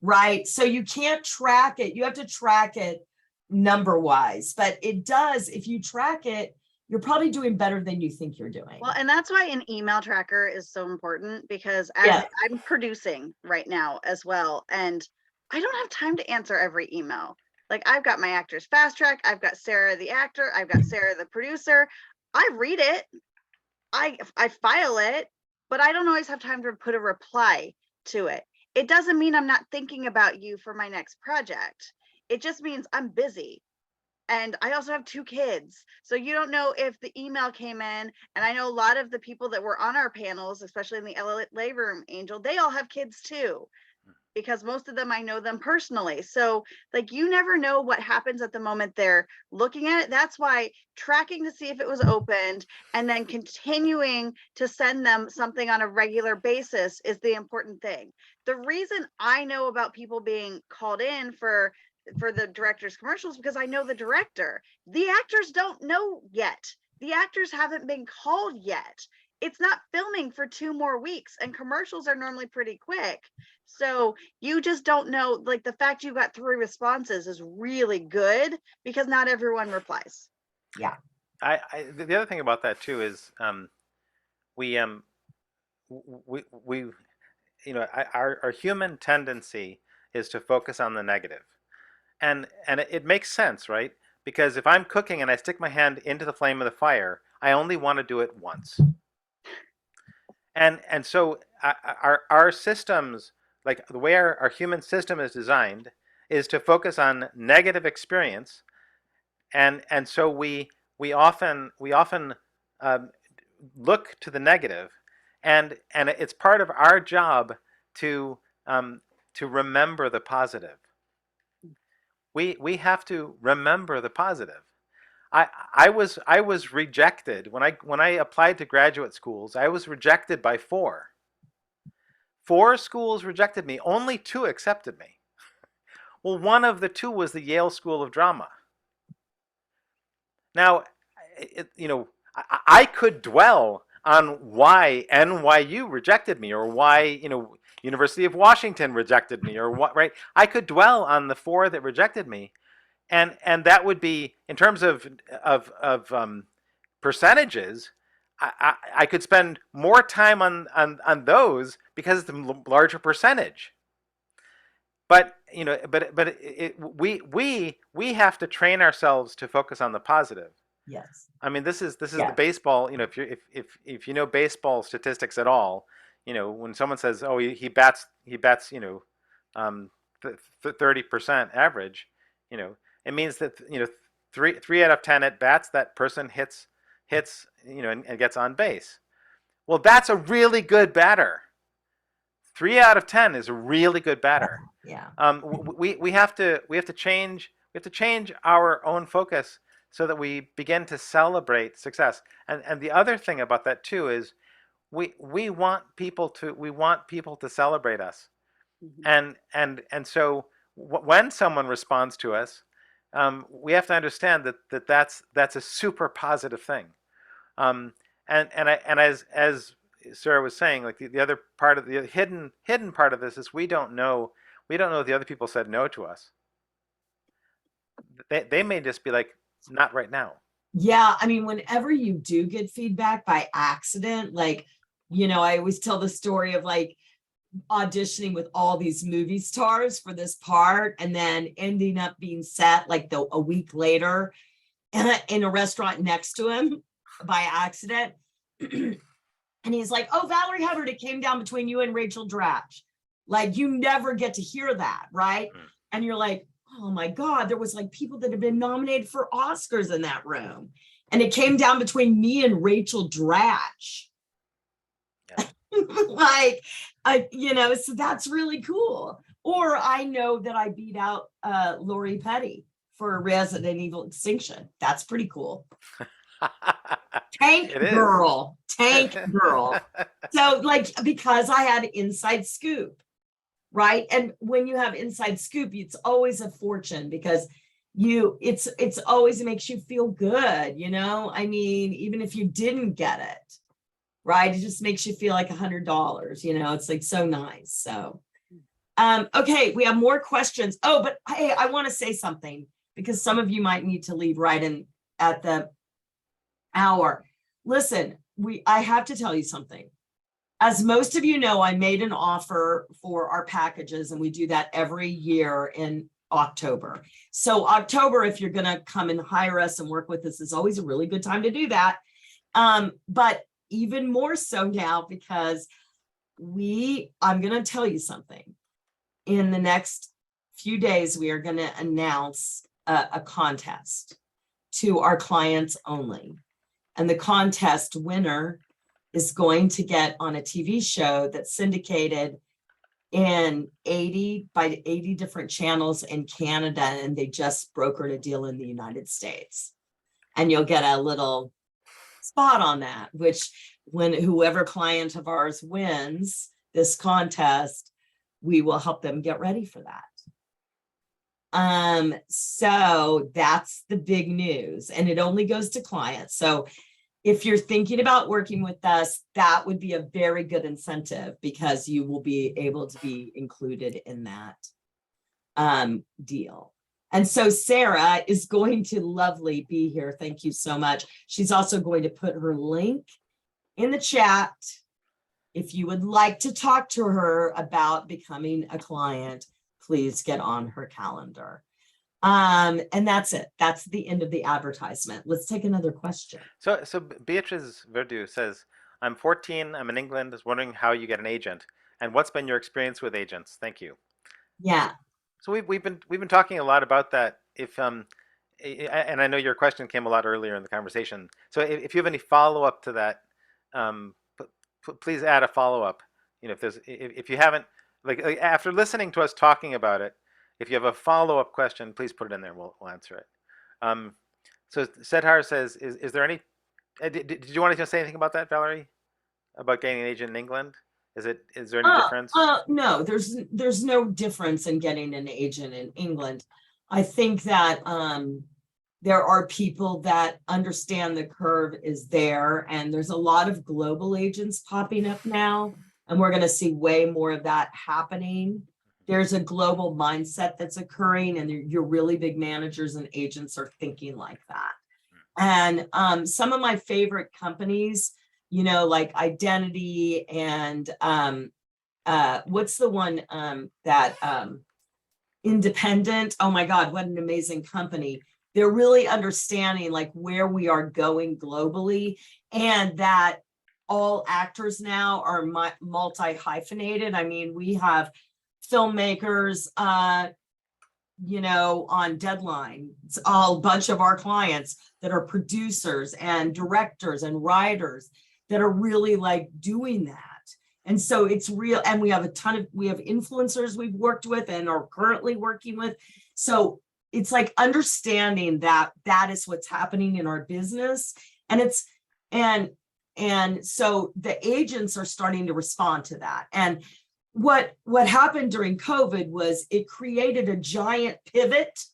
Right. So you can't track it. You have to track it number wise, but it does. If you track it, you're probably doing better than you think you're doing. Well, and that's why an email tracker is so important, because as I'm producing right now as well, and I don't have time to answer every email. Like I've got my actors fast track. I've got Sarah, the actor. I've got Sarah, the producer. I read it. I file it, but I don't always have time to put a reply to it. It doesn't mean I'm not thinking about you for my next project. It just means I'm busy. And I also have 2 kids. So you don't know if the email came in. And I know a lot of the people that were on our panels, especially in the LA room, Angel, they all have kids too. because most of them, I know them personally. So like, you never know what happens at the moment they're looking at it. That's why tracking to see if it was opened and then continuing to send them something on a regular basis is the important thing. The reason I know about people being called in for the director's commercials, because I know the director. The actors don't know yet. The actors haven't been called yet. It's not filming for 2 more weeks, and commercials are normally pretty quick. So you just don't know, like, the fact you got 3 responses is really good because not everyone replies. Yeah. The other thing about that too is we our human tendency is to focus on the negative, and it makes sense, right? Because if I'm cooking and I stick my hand into the flame of the fire, I only want to do it once. And so our systems, like the way our human system is designed, is to focus on negative experience, and so we often look to the negative, and it's part of our job to remember the positive. We have to remember the positive. I was rejected when I applied to graduate schools. I was rejected by 4. 4 schools rejected me. Only 2 accepted me. Well, one of the 2 was the Yale School of Drama. Now, I could dwell on why NYU rejected me, or why University of Washington rejected me, or what, right? I could dwell on the 4 that rejected me. And that would be, in terms of percentages, I could spend more time on those because it's a larger percentage. But we have to train ourselves to focus on the positive. Yes. I mean, this is the baseball. If you know baseball statistics at all, when someone says, "Oh, he bats 30% average," it means that 3 out of 10 at bats that person hits and gets on base. Well, that's a really good batter. 3 out of 10 is a really good batter. Yeah. We have to change our own focus so that we begin to celebrate success. And the other thing about that too is we want people to celebrate us. Mm-hmm. And so when someone responds to us, we have to understand that's a super positive thing. And as Sarah was saying, like the other part of the hidden part of this is we don't know if the other people said no to us. They may just be like, not right now. Yeah, I mean, whenever you do get feedback by accident, like, I always tell the story of like auditioning with all these movie stars for this part and then ending up being set like a week later in a restaurant next to him by accident. And he's like, "Oh, Valorie Hubbard, it came down between you and Rachel Dratch." Like, you never get to hear that, right? Mm. And you're like, oh my God, there was like people that have been nominated for Oscars in that room. And it came down between me and Rachel Dratch. Yeah. So that's really cool. Or I know that I beat out Lori Petty for Resident Evil Extinction. That's pretty cool. Tank girl. So like, because I had inside scoop. Right. And when you have inside scoop, it's always a fortune because it's always makes you feel good. I mean, even if you didn't get it, right. It just makes you feel like $100, it's like so nice. So, okay. We have more questions. Oh, but hey, I want to say something because some of you might need to leave right in at the hour. Listen, I have to tell you something. As most of you know, I made an offer for our packages, and we do that every year in October. So October, if you're going to come and hire us and work with us, is always a really good time to do that. But even more so now because I'm going to tell you something. In the next few days, we are going to announce a contest to our clients only. And the contest winner is going to get on a TV show that's syndicated in 80 different channels in Canada, and they just brokered a deal in the United States. And you'll get a little spot on that, which when whoever client of ours wins this contest, we will help them get ready for that. So that's the big news, and it only goes to clients. So if you're thinking about working with us, that would be a very good incentive, because you will be able to be included in that deal. And so Sarah is going to lovely be here. Thank you so much. She's also going to put her link in the chat if you would like to talk to her about becoming a client. Please get on her calendar. And that's it. That's the end of the advertisement. Let's take another question. So Beatrice Verdu says, I'm 14, I'm in England, is wondering how you get an agent and what's been your experience with agents? Thank you. Yeah. So we've been talking a lot about that. If and I know your question came a lot earlier in the conversation. So if you have any follow up to that, please add a follow up. You know, if you haven't, like after listening to us talking about it, if you have a follow up question, please put it in there. We'll answer it. So Sedhar says, is there any? Did you want to say anything about that, Valorie? About getting an agent in England? Is there any difference? No, there's no difference in getting an agent in England. I think that there are people that understand the curve is there, and there's a lot of global agents popping up now, and we're going to see way more of that happening. There's a global mindset that's occurring, and your really big managers and agents are thinking like that. And some of my favorite companies, you know, like Identity and what's the one that Independent? Oh my God, what an amazing company. They're really understanding like where we are going globally, and that all actors now are multi-hyphenated. I mean, we have filmmakers, you know, on Deadline. It's all a bunch of our clients that are producers and directors and writers that are really like doing that. And so it's real. And we have we have influencers we've worked with and are currently working with. So it's like understanding that that is what's happening in our business. And and so the agents are starting to respond to that. And what happened during COVID was it created a giant pivot.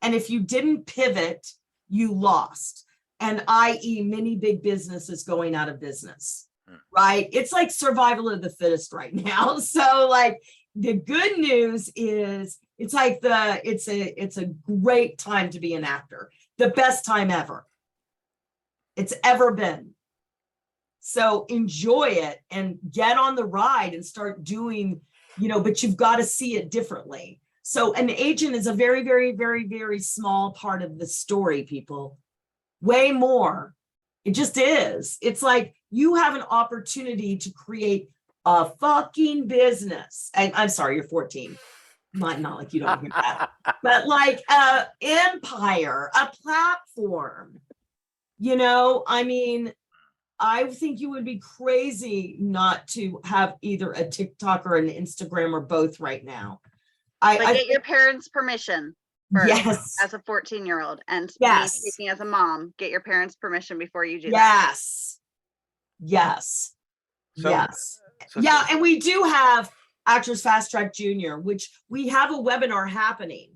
And if you didn't pivot, you lost. And i.e. many big businesses going out of business, right? It's like survival of the fittest right now. So like the good news is it's like it's a great time to be an actor. The best time ever it's ever been. So enjoy it and get on the ride and start doing, you know, but you've got to see it differently. So an agent is a very, very, very, very small part of the story, people. Way more. It just is. It's like you have an opportunity to create a fucking business. And I'm sorry, you're 14. Not like you don't hear that, but like a empire, a platform. You know, I mean, I think you would be crazy not to have either a TikTok or an Instagram or both right now. But get your parents' permission first, yes, as a 14-year-old, and yes, me speaking as a mom, get your parents' permission before you do that. Yes. Yeah, and we do have Actors Fast Track Junior, which we have a webinar happening.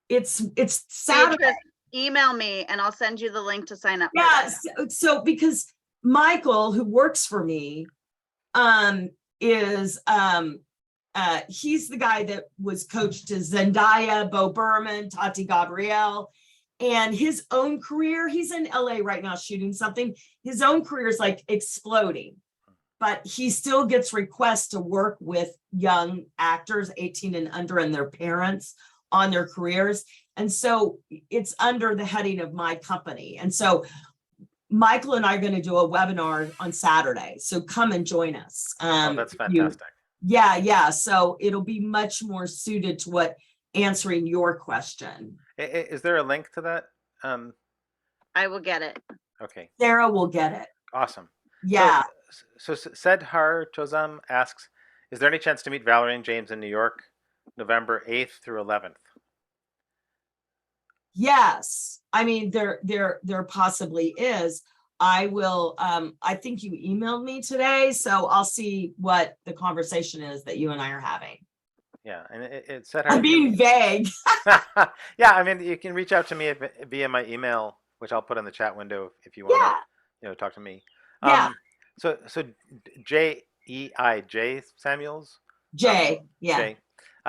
It's Saturday. Beatrice, email me and I'll send you the link to sign up. Yeah, so because Michael, who works for me, is he's the guy that was coached to Zendaya, Bo Berman, Tati Gabrielle, and his own career, he's in LA right now shooting something. His own career is like exploding, but he still gets requests to work with young actors, 18 and under, and their parents on their careers. And so it's under the heading of my company. And so Michael and I are going to do a webinar on Saturday. So come and join us. Oh, that's fantastic. Yeah. So it'll be much more suited to what answering your question. Is there a link to that? I will get it. Okay. Sarah will get it. Awesome. Yeah. So Sedhar Chozam asks, Is there any chance to meet Valerie and James in New York, November 8th through 11th? Yes, I mean, there possibly is. I will, I think you emailed me today, so I'll see what the conversation is that you and I are having. Yeah, and it said I'm being vague. Yeah, I mean, you can reach out to me via my email, which I'll put in the chat window if you want to, talk to me. Yeah, So J Samuels, Jay, yeah. Jay.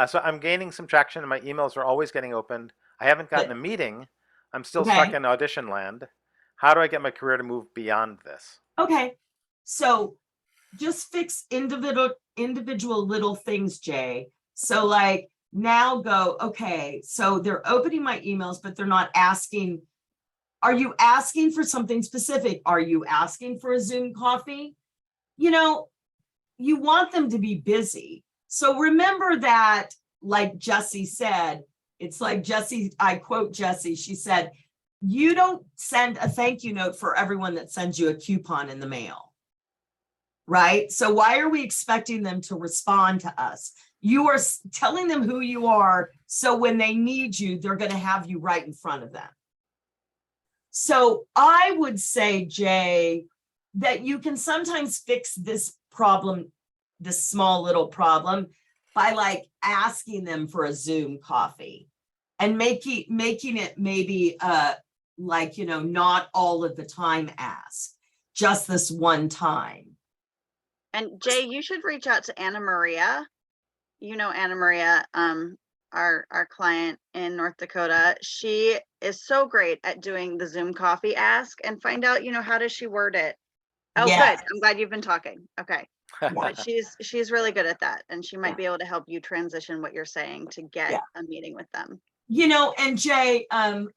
So I'm gaining some traction, and my emails are always getting opened. I haven't gotten a meeting. I'm still stuck in audition land. How do I get my career to move beyond this? Okay, so just fix individual little things, Jay. So like now go, okay, so they're opening my emails, but they're not asking. Are you asking for something specific? Are you asking for a Zoom coffee? You want them to be busy. So remember that, like Jessie said, it's like Jessie, I quote Jessie, she said, you don't send a thank you note for everyone that sends you a coupon in the mail, right? So why are we expecting them to respond to us? You are telling them who you are, so when they need you, they're going to have you right in front of them. So I would say, Jay, that you can sometimes fix this problem, this small little problem, by like asking them for a Zoom coffee and making it maybe like, not all of the time ask, just this one time. And Jay, you should reach out to Anna Maria. Anna Maria, our client in North Dakota. She is so great at doing the Zoom coffee ask, and find out, how does she word it? Oh, yes. Good. I'm glad you've been talking. Okay. But she's really good at that, and she might be able to help you transition what you're saying to get a meeting with them. And Jay,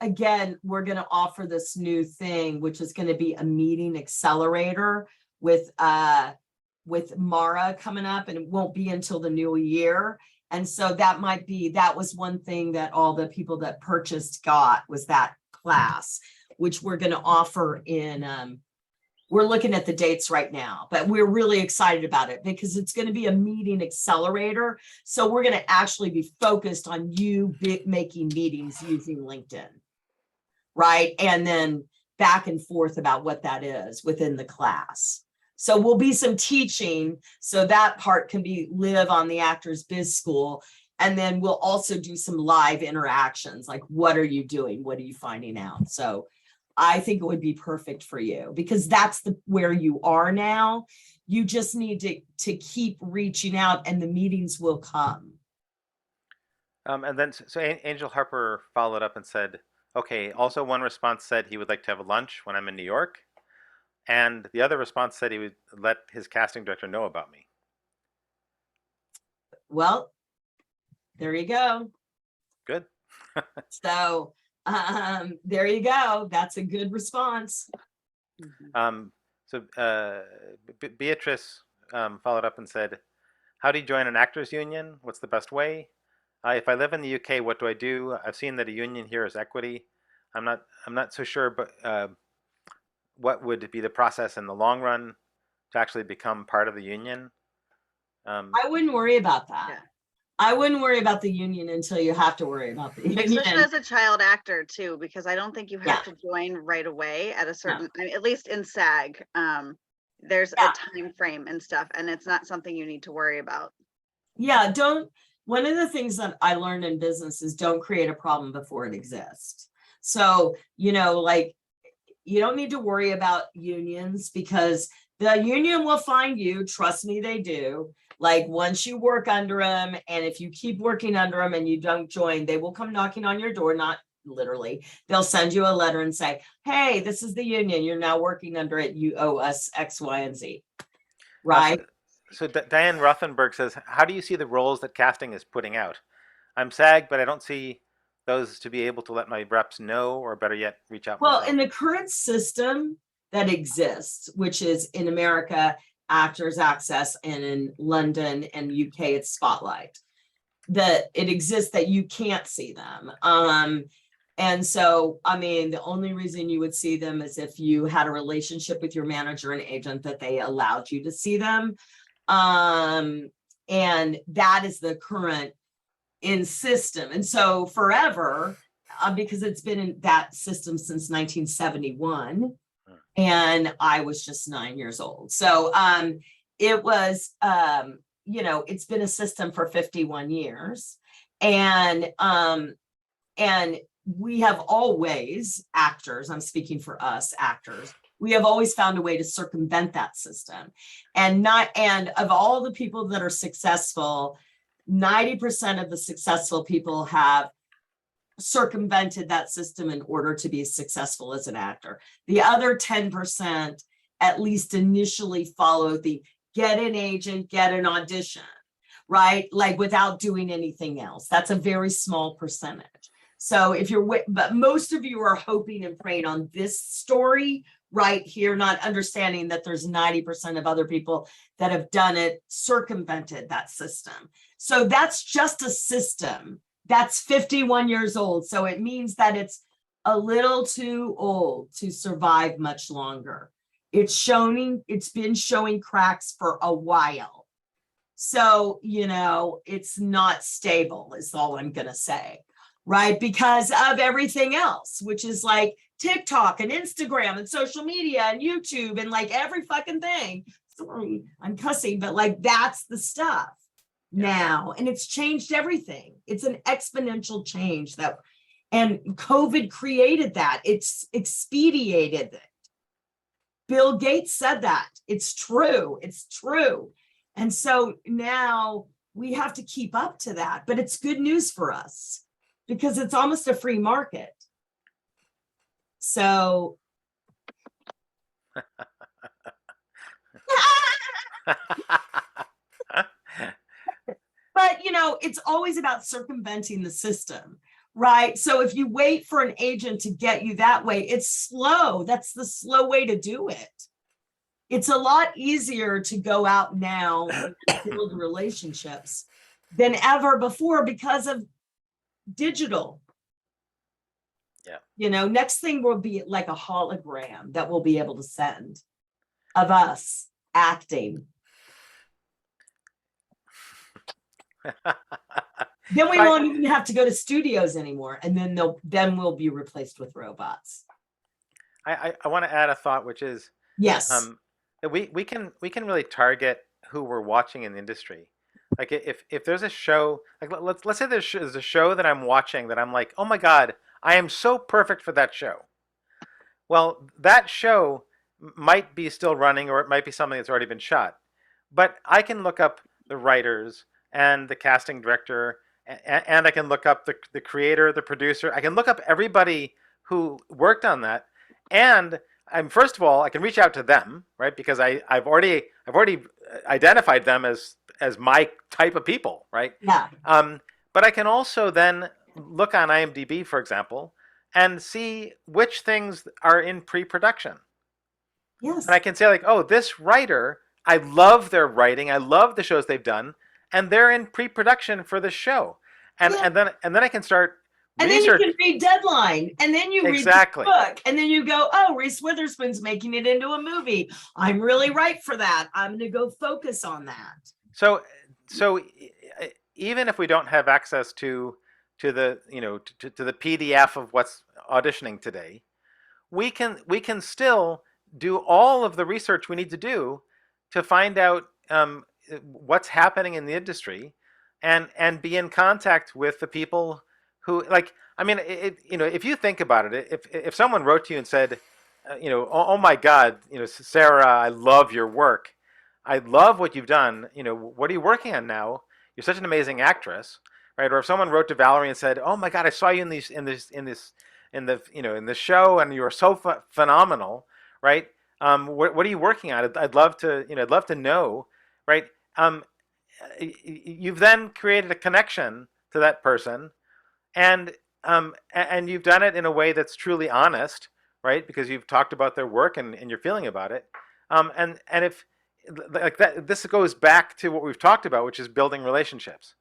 again, we're going to offer this new thing, which is going to be a meeting accelerator with Mara coming up, and it won't be until the new year. And so that was one thing that all the people that purchased got, was that class, which we're going to offer in, we're looking at the dates right now, but we're really excited about it because it's going to be a meeting accelerator. So we're going to actually be focused on you making meetings using LinkedIn, right? And then back and forth about what that is within the class. So will be some teaching, so that part can live on the Actors Biz School. And then we'll also do some live interactions, like what are you doing? What are you finding out? So I think it would be perfect for you, because that's where you are now. You just need to keep reaching out, and the meetings will come. And then so Angel Harper followed up and said, okay, also one response said he would like to have lunch when I'm in New York. And the other response said he would let his casting director know about me. Well, there you go. Good. So there you go. That's a good response. Beatrice followed up and said, how do you join an actors union? What's the best way? If I live in the UK, what do I do? I've seen that a union here is equity. I'm not so sure, but what would be the process in the long run to actually become part of the union? I wouldn't worry about that. Yeah. I wouldn't worry about the union until you have to worry about the union. Especially as a child actor too, because I don't think you have to join right away at a certain, I mean, at least in SAG, there's a time frame and stuff, and it's not something you need to worry about. Yeah, one of the things that I learned in business is don't create a problem before it exists. So, like, you don't need to worry about unions, because the union will find you. Trust me, they do. Like, once you work under them, and if you keep working under them and you don't join, they will come knocking on your door, not literally. They'll send you a letter and say, hey, this is the union. You're now working under it. You owe us X, Y, and Z. Right? So Diane Rothenberg says, how do you see the roles that casting is putting out? I'm SAG, but I don't see those to be able to let my reps know, or better yet, reach out myself. In the current system that exists, which is in America, Actors Access, and in London and UK, it's Spotlight, that it exists that you can't see them. And so, I mean, the only reason you would see them is if you had a relationship with your manager and agent that they allowed you to see them. And that is the current in system. And so forever, because it's been in that system since 1971, and I was just 9 years old. So it was, it's been a system for 51 years. And we have always, actors, I'm speaking for us actors, we have always found a way to circumvent that system. And of all the people that are successful, 90% of the successful people have circumvented that system in order to be successful as an actor. The other 10% at least initially follow the get an agent, get an audition, right? Like without doing anything else. That's a very small percentage. So but most of you are hoping and praying on this story right here, not understanding that there's 90% of other people that have done it, circumvented that system. So that's just a system that's 51 years old. So it means that it's a little too old to survive much longer. It's been showing cracks for a while. So, it's not stable is all I'm going to say, right? Because of everything else, which is like TikTok and Instagram and social media and YouTube and like every fucking thing. Sorry, I'm cussing, but like that's the stuff now. And it's changed everything. It's an exponential change and COVID created that. It's expedited it. Bill Gates said that. It's true. It's true. And so now we have to keep up to that, but it's good news for us because it's almost a free market. So but it's always about circumventing the system, right? So if you wait for an agent to get you that way, it's slow. That's the slow way to do it. It's a lot easier to go out now and build relationships than ever before because of digital. Yeah. Next thing will be like a hologram that we'll be able to send of us acting. Then we won't even have to go to studios anymore, and then we'll be replaced with robots. I want to add a thought, which is yes, that we can really target who we're watching in the industry. Like if there's a show, like let's say there's a show that I'm watching that I'm like, oh my God, I am so perfect for that show. Well, that show might be still running, or it might be something that's already been shot. But I can look up the writers and the casting director, and I can look up the creator, the producer. I can look up everybody who worked on that, and first of all, I can reach out to them, right? Because I've already identified them as my type of people, right? Yeah. But I can also then look on IMDb, for example, and see which things are in pre-production. Yes. And I can say like, oh, this writer, I love their writing. I love the shows they've done, and they're in pre-production for this show. And then I can start and research. Then you can read Deadline, and then you exactly. read the book, and then you go, oh, Reese Witherspoon's making it into a movie. I'm really right for that. I'm going to go focus on that. So even if we don't have access to the to the PDF of what's auditioning today, we can still do all of the research we need to do to find out what's happening in the industry, and be in contact with the people who, like, I mean, if you think about it, if someone wrote to you and said, oh my God, Sarah, I love your work. I love what you've done. What are you working on now? You're such an amazing actress, right? Or if someone wrote to Valorie and said, "Oh my God, I saw you in the show, and you are so phenomenal," right? What are you working on? I'd love to know, right? You've then created a connection to that person, and you've done it in a way that's truly honest, right? Because you've talked about their work and you're feeling about it, and if like that, this goes back to what we've talked about, which is building relationships.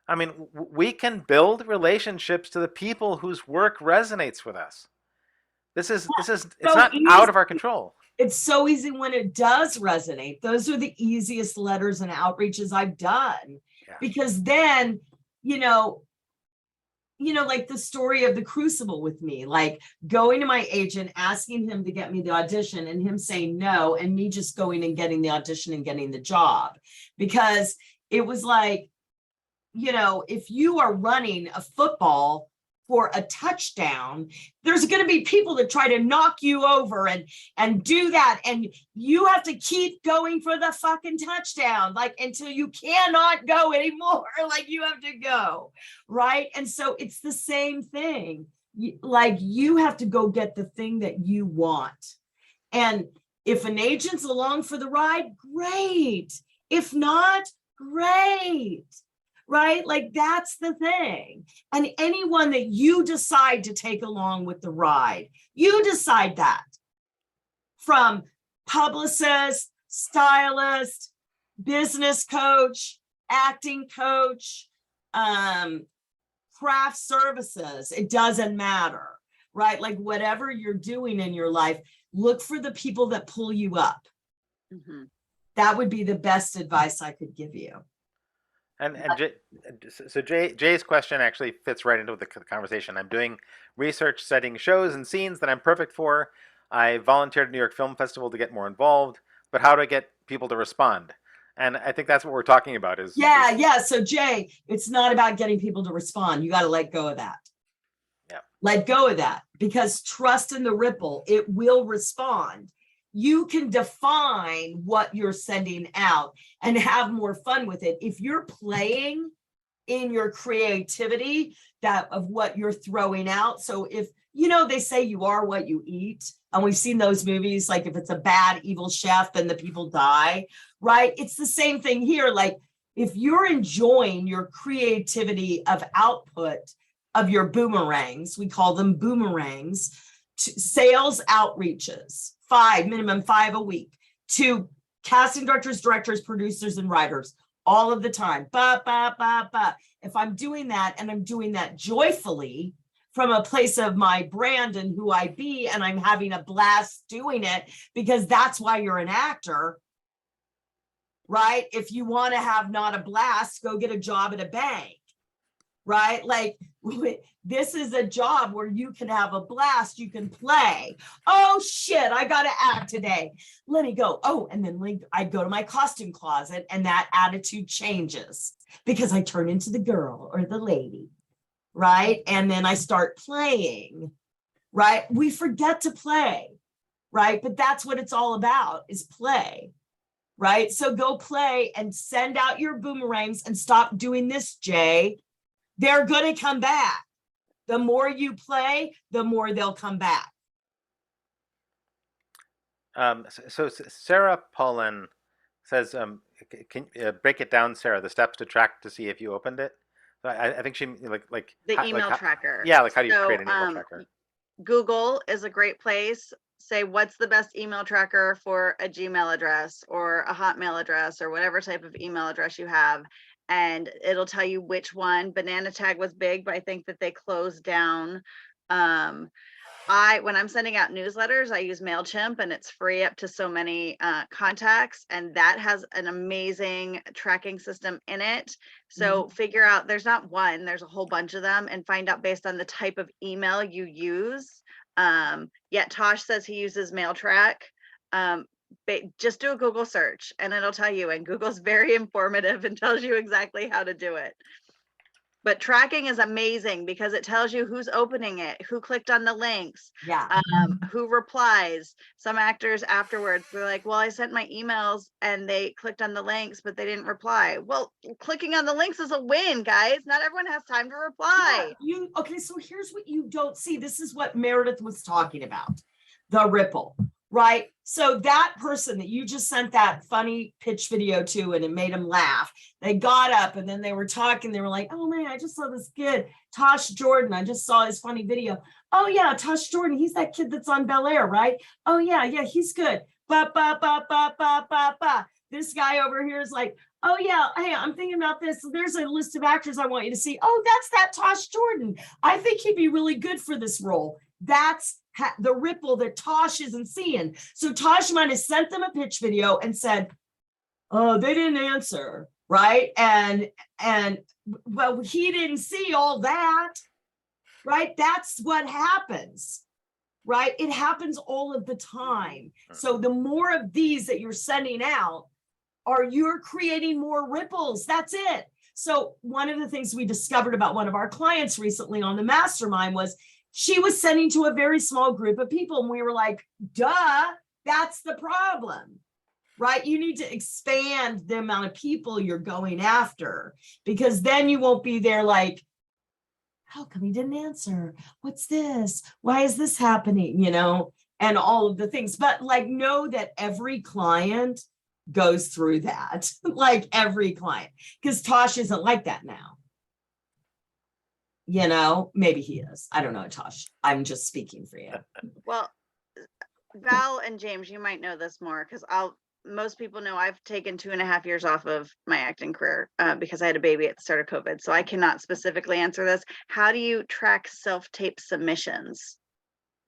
I mean, we can build relationships to the people whose work resonates with us. It's not out of our control. It's so easy when it does resonate. Those are the easiest letters and outreaches I've done. Yeah. Because then, like the story of the Crucible with me, like going to my agent, asking him to get me the audition and him saying no, and me just going and getting the audition and getting the job. Because it was like, if you are running a football for a touchdown, there's going to be people that try to knock you over and do that. And you have to keep going for the fucking touchdown, like until you cannot go anymore. Like you have to go. Right. And so it's the same thing. Like you have to go get the thing that you want. And if an agent's along for the ride, great. If not, great. Right? Like that's the thing. And anyone that you decide to take along with the ride, you decide that. From publicist, stylist, business coach, acting coach, craft services, it doesn't matter, right? Like whatever you're doing in your life, look for the people that pull you up. Mm-hmm. That would be the best advice I could give you. So Jay's question actually fits right into the conversation. I'm doing research setting shows and scenes that I'm perfect for. I volunteered at New York Film Festival to get more involved, but how to get people to respond? And I think that's what we're talking about is. Yeah. So Jay, it's not about getting people to respond. You got to let go of that. Yeah. Let go of that, because trust in the ripple, it will respond. You can define what you're sending out and have more fun with it. If you're playing in your creativity that of what you're throwing out. So if, they say you are what you eat, and we've seen those movies, like if it's a bad, evil chef, then the people die, right? It's the same thing here. Like if you're enjoying your creativity of output of your boomerangs, we call them boomerangs, sales outreaches, minimum 5 a week, to casting directors, producers, and writers all of the time. If I'm doing that and I'm doing that joyfully from a place of my brand and who I be, and I'm having a blast doing it, because that's why you're an actor, right? If you want to have not a blast, go get a job at a bank, right? Like this is a job where you can have a blast, you can play. Oh shit, I got to act today. Let me go. Oh, and then I go to my costume closet, and that attitude changes because I turn into the girl or the lady, right? And then I start playing, right? We forget to play, right? But that's what it's all about, is play, right? So go play and send out your boomerangs and stop doing this, Jay. They're going to come back. The more you play, the more they'll come back. So Sarah Paulin says, can break it down, Sarah, the steps to track to see if you opened it? So I think she like the email tracker. Yeah, like how do you create an email tracker? Google is a great place. Say, what's the best email tracker for a Gmail address or a Hotmail address or whatever type of email address you have. And it'll tell you which one. Banana Tag was big, but I think that they closed down. When I'm sending out newsletters, I use MailChimp, and it's free up to so many contacts, and that has an amazing tracking system in it. So figure out, there's not one, there's a whole bunch of them, and find out based on the type of email you use. Tosh says he uses MailTrack. Just do a Google search and it'll tell you, and Google's very informative and tells you exactly how to do it. But tracking is amazing because it tells you who's opening it, who clicked on the links, who replies. Some actors afterwards, they're like, well, I sent my emails and they clicked on the links, but they didn't reply. Well, clicking on the links is a win, guys. Not everyone has time to reply. Okay, so here's what you don't see. This is what Meredith was talking about, the ripple. Right. So that person that you just sent that funny pitch video to, and it made them laugh, they got up and then they were talking. They were like, oh man, I just saw this kid, Tosh Jordan. I just saw his funny video. Oh yeah, Tosh Jordan. He's that kid that's on Bel Air, right? Oh yeah, he's good. This guy over here is like, oh yeah, hey, I'm thinking about this. So there's a list of actors I want you to see. Oh, that's that Tosh Jordan. I think he'd be really good for this role. that's the ripple that Tosh isn't seeing. So Tosh might have sent them a pitch video and said, oh, they didn't answer, right? And well, he didn't see all that, right? That's what happens, right? It happens all of the time. So the more of these that you're sending out, you're creating more ripples. That's it. So one of the things we discovered about one of our clients recently on the mastermind was she was sending to a very small group of people. And we were like, duh, that's the problem, right? You need to expand the amount of people you're going after, because then you won't be there like, how come he didn't answer? What's this? Why is this happening? You know, and all of the things. But like, know that every client goes through that, like every client, because Tosh isn't like that now. You know, maybe he is. I don't know, Tosh. I'm just speaking for you. Well, Val and James, you might know this more because most people know I've taken 2.5 years off of my acting career because I had a baby at the start of COVID. So I cannot specifically answer this. How do you track self-tape submissions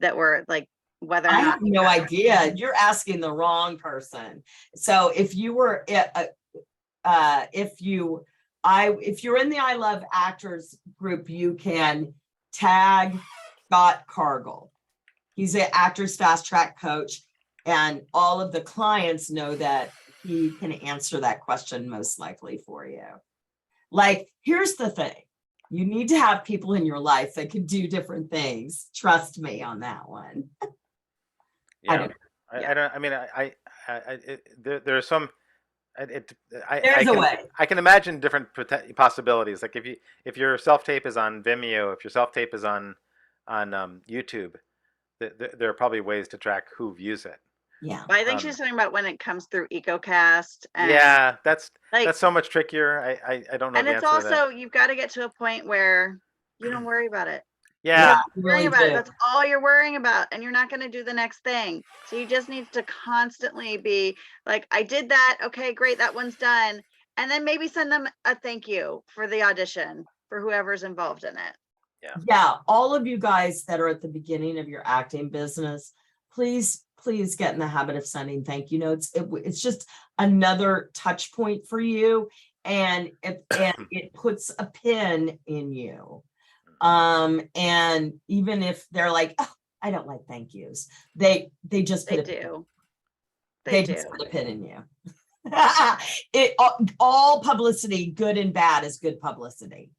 that were like, whether or I not have no idea. You're asking the wrong person. So if you were, if you're in the I Love Actors group, you can tag Scott Cargill. He's an Actors Fast Track coach, and all of the clients know that he can answer that question most likely for you. Like, here's the thing. You need to have people in your life that can do different things. Trust me on that one. Yeah, I don't. there's some. There's a way. I can imagine different possibilities. Like if your self tape is on Vimeo, if your self tape is on YouTube, there are probably ways to track who views it. Yeah. I think she's talking about when it comes through EcoCast. And yeah, that's like, so much trickier. I don't know. and the it's answer to that. also, you've got to get to a point where you don't worry about it. Yeah, Really About it. do. That's all you're worrying about, and you're not going to do the next thing. So you just need to constantly be like, I did that. Okay, great. That one's done. And then maybe send them a thank you for the audition for whoever's involved in it. Yeah. All of you guys that are at the beginning of your acting business, please get in the habit of sending thank you notes. It's just another touch point for you, and it puts a pin in you. And even if they're like, oh, I don't like thank yous, they just put they just put a pin in you. All publicity, good and bad, is good publicity.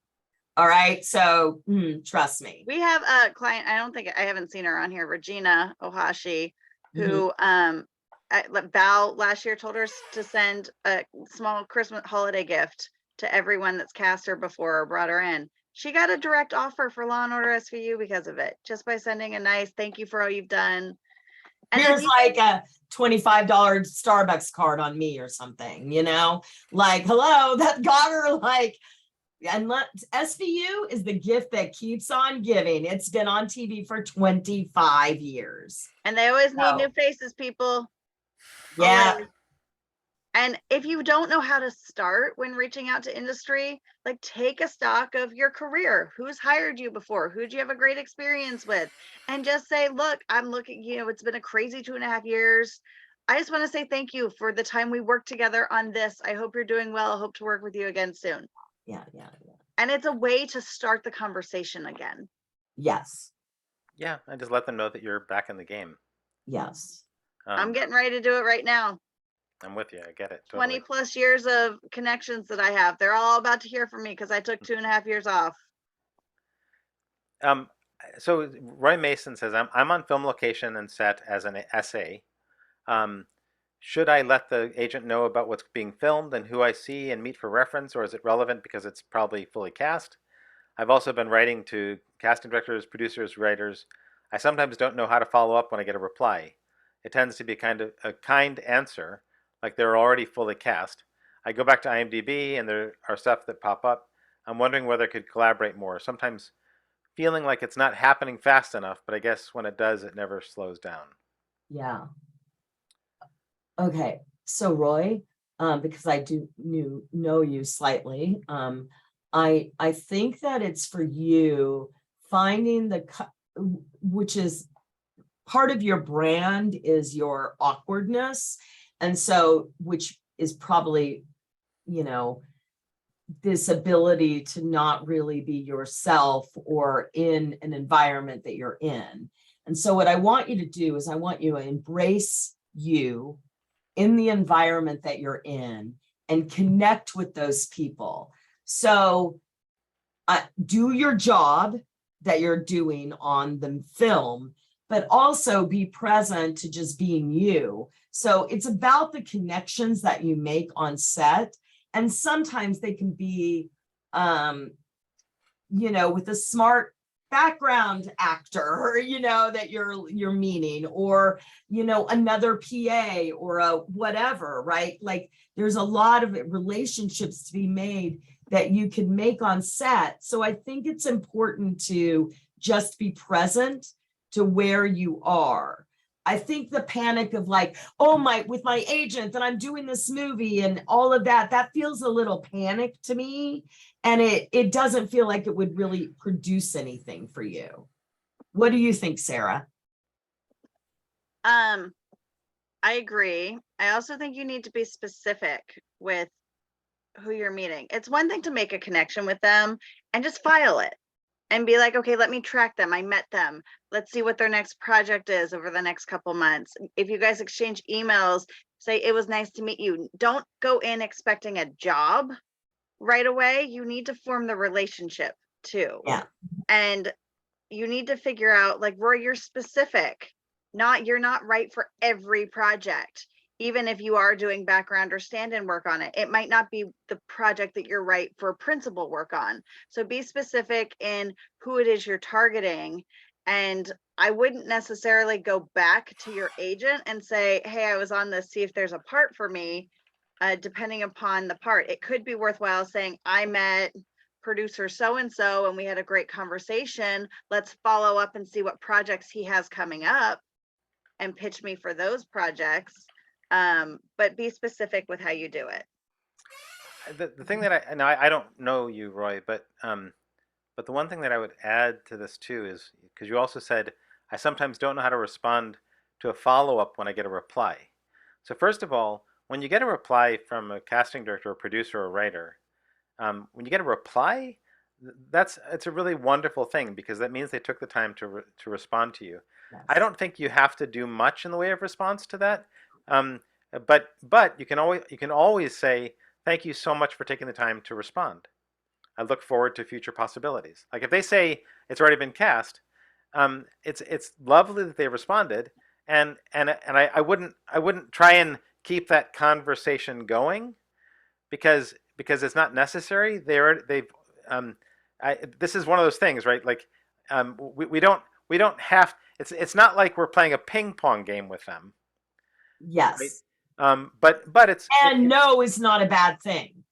All right, so trust me. We have a client, I haven't seen her on here, Regina Ohashi, who Val last year told her to send a small Christmas holiday gift to everyone that's cast her before or brought her in. She got a direct offer for Law and Order SVU because of it, just by sending a nice thank you for all you've done. And here's like a $25 Starbucks card on me or something, you know, like, hello, that got her like, and SVU is the gift that keeps on giving. It's been on TV for 25 years. And they always need new faces, people. Yeah. Always. And if you don't know how to start when reaching out to industry, like, take a stock of your career. Who's hired you before? Who'd you have a great experience with? And just say, look, I'm looking, you know, it's been a crazy 2.5 years. I just want to say thank you for the time we worked together on this. I hope you're doing well. I hope to work with you again soon. Yeah. And it's a way to start the conversation again. Yes. Yeah, and just let them know that you're back in the game. Yes. I'm getting ready to do it right now. I'm with you. I get it. Totally. 20 Totally. plus years of connections that I have. They're all about to hear from me because I took 2.5 years off. So Roy Mason says, I'm on film location and set as an essay. Should I let the agent know about what's being filmed and who I see and meet for reference, or is it relevant because it's probably fully cast? I've also been writing to casting directors, producers, writers. I sometimes don't know how to follow up when I get a reply. It tends to be kind of a kind answer, like they're already fully cast. I go back to IMDb and there are stuff that pop up. I'm wondering whether I could collaborate more. Sometimes feeling like it's not happening fast enough, but I guess when it does, it never slows down. Yeah. Okay. So Roy, because I do know you slightly, I think that it's for you finding which is part of your brand is your awkwardness. And so, which is probably, you know, this ability to not really be yourself or in an environment that you're in. And so what I want you to do is I want you to embrace you in the environment that you're in and connect with those people. So do your job that you're doing on the film, but also be present to just being you. So it's about the connections that you make on set. And sometimes they can be, you know, with a smart background actor, you know, that you're meeting, or, you know, another PA or a whatever, right? Like there's a lot of relationships to be made that you can make on set. So I think it's important to just be present to where you are. I think the panic of like, oh with my agent and I'm doing this movie and all of that, that feels a little panic to me. And it doesn't feel like it would really produce anything for you. What do you think, Sarah? I agree. I also think you need to be specific with who you're meeting. It's one thing to make a connection with them and just file it and be like, okay, let me track them. I met them. Let's see what their next project is over the next couple months. If you guys exchange emails, say, it was nice to meet you. Don't go in expecting a job right away. You need to form the relationship too. Yeah. And you need to figure out, like, Roy, you're specific. You're not right for every project. Even if you are doing background or stand-in work on it, it might not be the project that you're right for principal work on. So be specific in who it is you're targeting. And I wouldn't necessarily go back to your agent and say, hey, I was on this, see if there's a part for me, depending upon the part. It could be worthwhile saying, I met producer so-and-so and we had a great conversation. Let's follow up and see what projects he has coming up and pitch me for those projects. But be specific with how you do it. The thing that I don't know you, Roy, but the one thing that I would add to this too is, because you also said, I sometimes don't know how to respond to a follow-up when I get a reply. So first of all, when you get a reply from a casting director or producer or writer, when you get a reply, it's a really wonderful thing, because that means they took the time to respond to you. Yes. I don't think you have to do much in the way of response to that. But you can always say, thank you so much for taking the time to respond. I look forward to future possibilities. Like if they say it's already been cast, it's lovely that they responded, and I wouldn't try and keep that conversation going, because it's not necessary. This is one of those things, right? Like we don't have. It's not like we're playing a ping pong game with them. Yes. Right? But it's no is not a bad thing.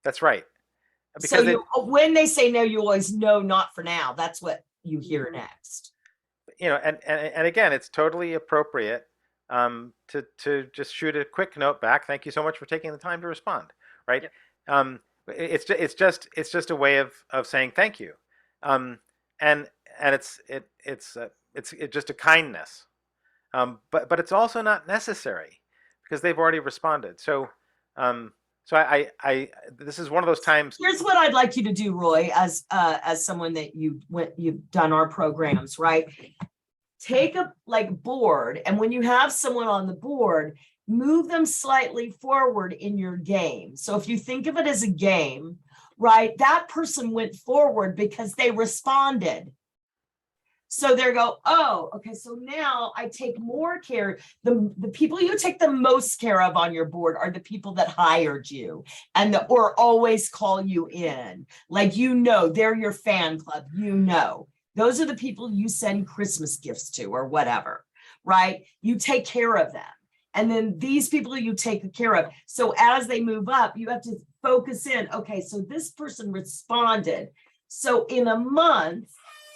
That's right. Because so when they say no, you always know, not for now. That's what you hear next. You know, and again, it's totally appropriate to just shoot a quick note back. Thank you so much for taking the time to respond. Right. Yep. It's just a way of saying thank you, and it's just a kindness. But it's also not necessary, because they've already responded. So I this is one of those times. Here's what I'd like you to do, Roy, as someone that you've done our programs, right? Take a board, and when you have someone on the board, move them slightly forward in your game. So if you think of it as a game, right, that person went forward because they responded. So they go, oh, okay, so now I take more care. The people you take the most care of on your board are the people that hired you or always call you in. Like, they're your fan club, Those are the people you send Christmas gifts to or whatever, right? You take care of them. And then these people you take care of. So as they move up, you have to focus in. Okay, so this person responded. So in a month,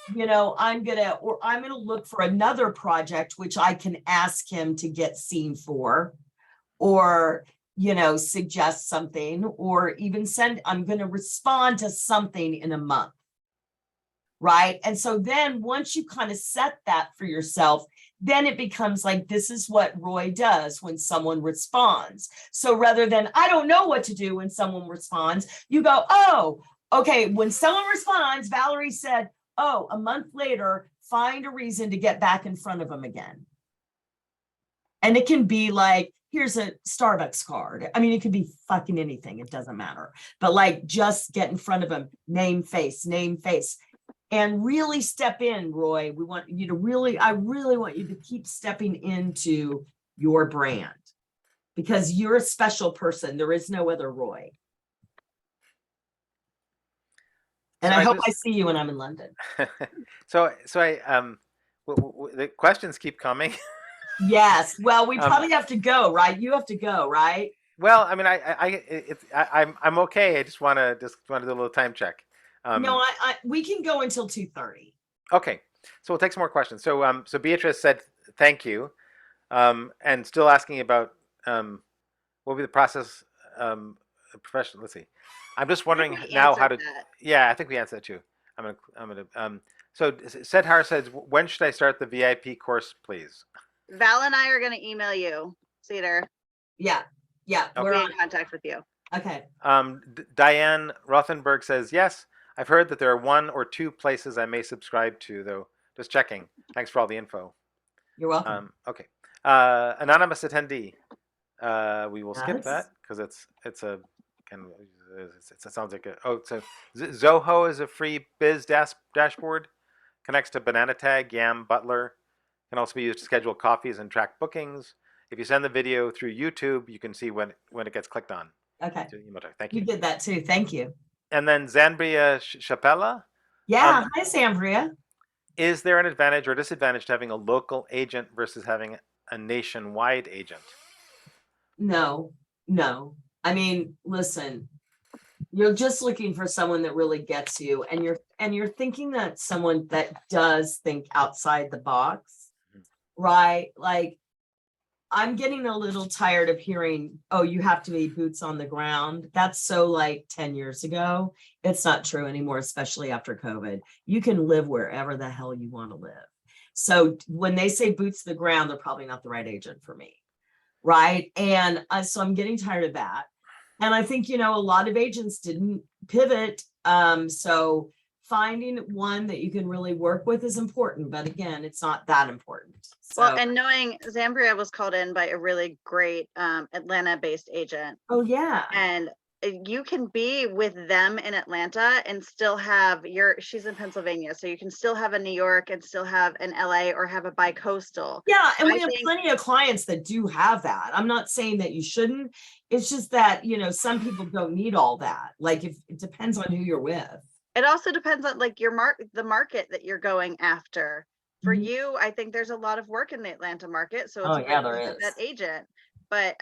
I'm gonna look for another project which I can ask him to get seen for, or suggest something, or even I'm gonna respond to something in a month, right? And so then once you kind of set that for yourself, then it becomes like, this is what Roy does when someone responds. So rather than, I don't know what to do when someone responds, you go, oh, okay, when someone responds, Valorie said, oh, a month later, find a reason to get back in front of them again. And it can be like, here's a Starbucks card. I mean, it could be fucking anything. It doesn't matter. But like, just get in front of them, name, face, and really step in, Roy. We want you to really, I really want you to keep stepping into your brand because you're a special person. There is no other Roy. And I hope I see you when I'm in London. So the questions keep coming. Yes. Well, we probably have to go, right? You have to go, right? Well, I mean, I'm okay. I just want to do a little time check. No, we can go until 2:30. Okay, so we'll take some more questions. So so Beatrice said thank you, and still asking about what will be the process professional. Let's see. I'm just wondering now how to. That. Yeah, I think we answered that too. I'm gonna. So Sedhar says, when should I start the VIP course, please? Val and I are going to email you, Cedar. Yeah. Okay. We're in contact with you. Okay. Diane Rothenberg says, yes, I've heard that there are 1 or 2 places I may subscribe to, though. Just checking. Thanks for all the info. You're welcome. Okay. Anonymous attendee. We will skip that because it sounds like so Zoho is a free biz dashboard. Connects to Banana Tag, Yam, Butler. Can also be used to schedule coffees and track bookings. If you send the video through YouTube, you can see when it gets clicked on. Okay. Thank you. You did that too. Thank you. And then Zambria Chapella. Yeah. Hi, Zambria. Is there an advantage or disadvantage to having a local agent versus having a nationwide agent? No. I mean, listen, you're just looking for someone that really gets you, and you're thinking that someone that does think outside the box, right? Like, I'm getting a little tired of hearing, oh, you have to be boots on the ground. That's so like 10 years ago. It's not true anymore, especially after COVID. You can live wherever the hell you want to live. So when they say boots to the ground, they're probably not the right agent for me. Right. And so I'm getting tired of that. And I think, a lot of agents didn't pivot. So finding one that you can really work with is important. But again, it's not that important. So, well, and knowing Zambria was called in by a really great Atlanta-based agent. Oh, yeah. And you can be with them in Atlanta and still have she's in Pennsylvania. So you can still have a New York and still have an LA or have a bi-coastal. Yeah. And we have plenty of clients that do have that. I'm not saying that you shouldn't. It's just that, some people don't need all that. Like it depends on who you're with. It also depends on like the market that you're going after. For you, I think there's a lot of work in the Atlanta market. So it's there is that agent. But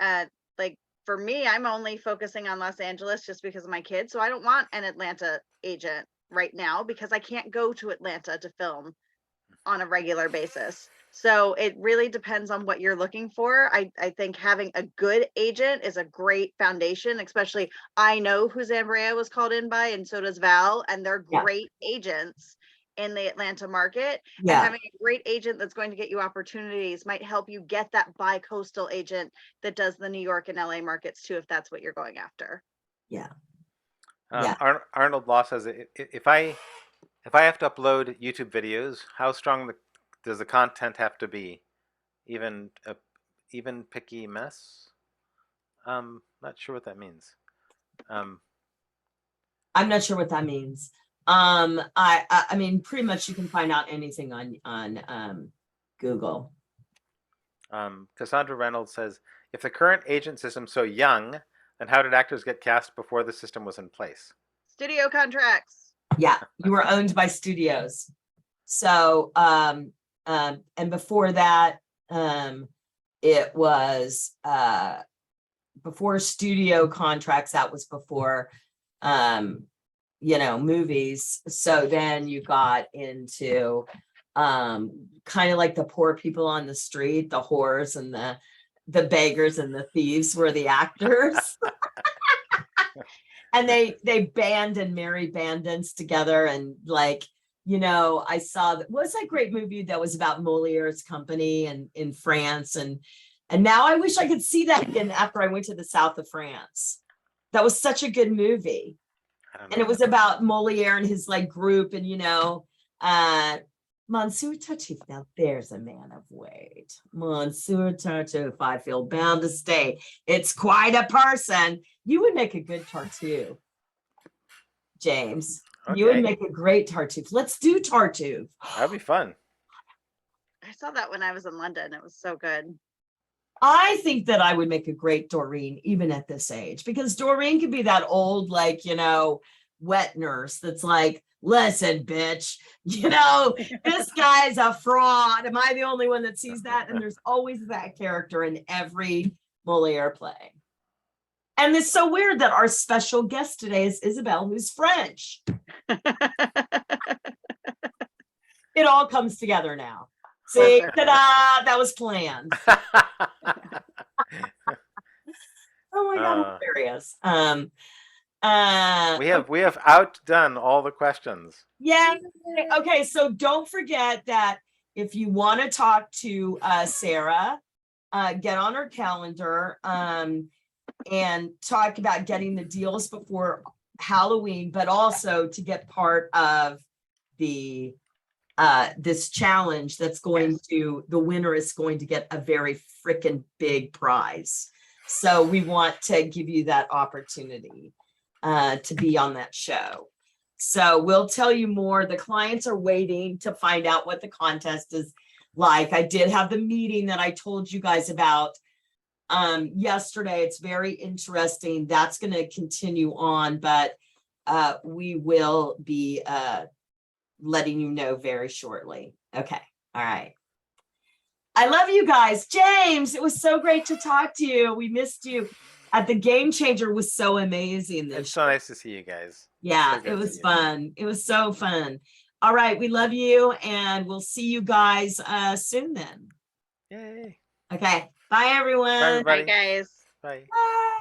like for me, I'm only focusing on Los Angeles just because of my kids. So I don't want an Atlanta agent right now because I can't go to Atlanta to film on a regular basis. So it really depends on what you're looking for. I think having a good agent is a great foundation, especially I know who Zambria was called in by, and so does Val, and they're great agents in the Atlanta market. Yeah. And having a great agent that's going to get you opportunities might help you get that bi-coastal agent that does the New York and LA markets too, if that's what you're going after. Yeah. Arnold Law says, if I have to upload YouTube videos, how strong does the content have to be? Even picky mess? Not sure what that means. I'm not sure what that means. I mean, pretty much you can find out anything on Google. Cassandra Reynolds says, if the current agent system's so young, then how did actors get cast before the system was in place? Studio contracts. Yeah, you were owned by studios. So, and before that, it was before studio contracts. That was before, movies. So then you got into kind of like the poor people on the street, the whores and the beggars and the thieves were the actors. And they band and marry bandits together and like you know, I saw that what was that great movie that was about Moliere's company and in France, and now I wish I could see that again after I went to the south of France. That was such a good movie. I don't And it know. was about Moliere and his like group, and you know, Monsieur Tartuffe. Now there's a man of weight. Monsieur Tartuffe, I feel bound to state, it's quite a person. You would make a good Tartuffe, James. You would Okay. make a great Tartuffe. Let's do Tartuffe. That'd be fun. I saw that when I was in London. It was so good. I think that I would make a great Doreen, even at this age, because Doreen could be that old, like, you know, wet nurse that's like, listen, bitch, you know, this guy's a fraud. Am I the only one that sees that? And there's always that character in every Moliere play. And it's so weird that our special guest today is Isabel, who's French. It all comes together now. See, ta-da, that was planned. Oh my God, hilarious. We have outdone all the questions. Yeah. Okay. So don't forget that if you want to talk to Sarah, get on her calendar and talk about getting the deals before Halloween, but also to get part of the this challenge that's going to, the winner is going to get a very freaking big prize. So we want to give you that opportunity to be on that show. So we'll tell you more. The clients are waiting to find out what the contest is like. I did have the meeting that I told you guys about yesterday. It's very interesting. That's going to continue on, but we will be letting you know very shortly. Okay. All right. I love you guys. James, it was so great to talk to you. We missed you. At the Game Changer was so amazing. It's so nice to see you guys. Yeah, So it was fun. It was so fun. All right, we love you, and we'll see you guys soon then. Yay. Okay, bye everyone. Bye, everybody. Bye, guys. Bye. Bye.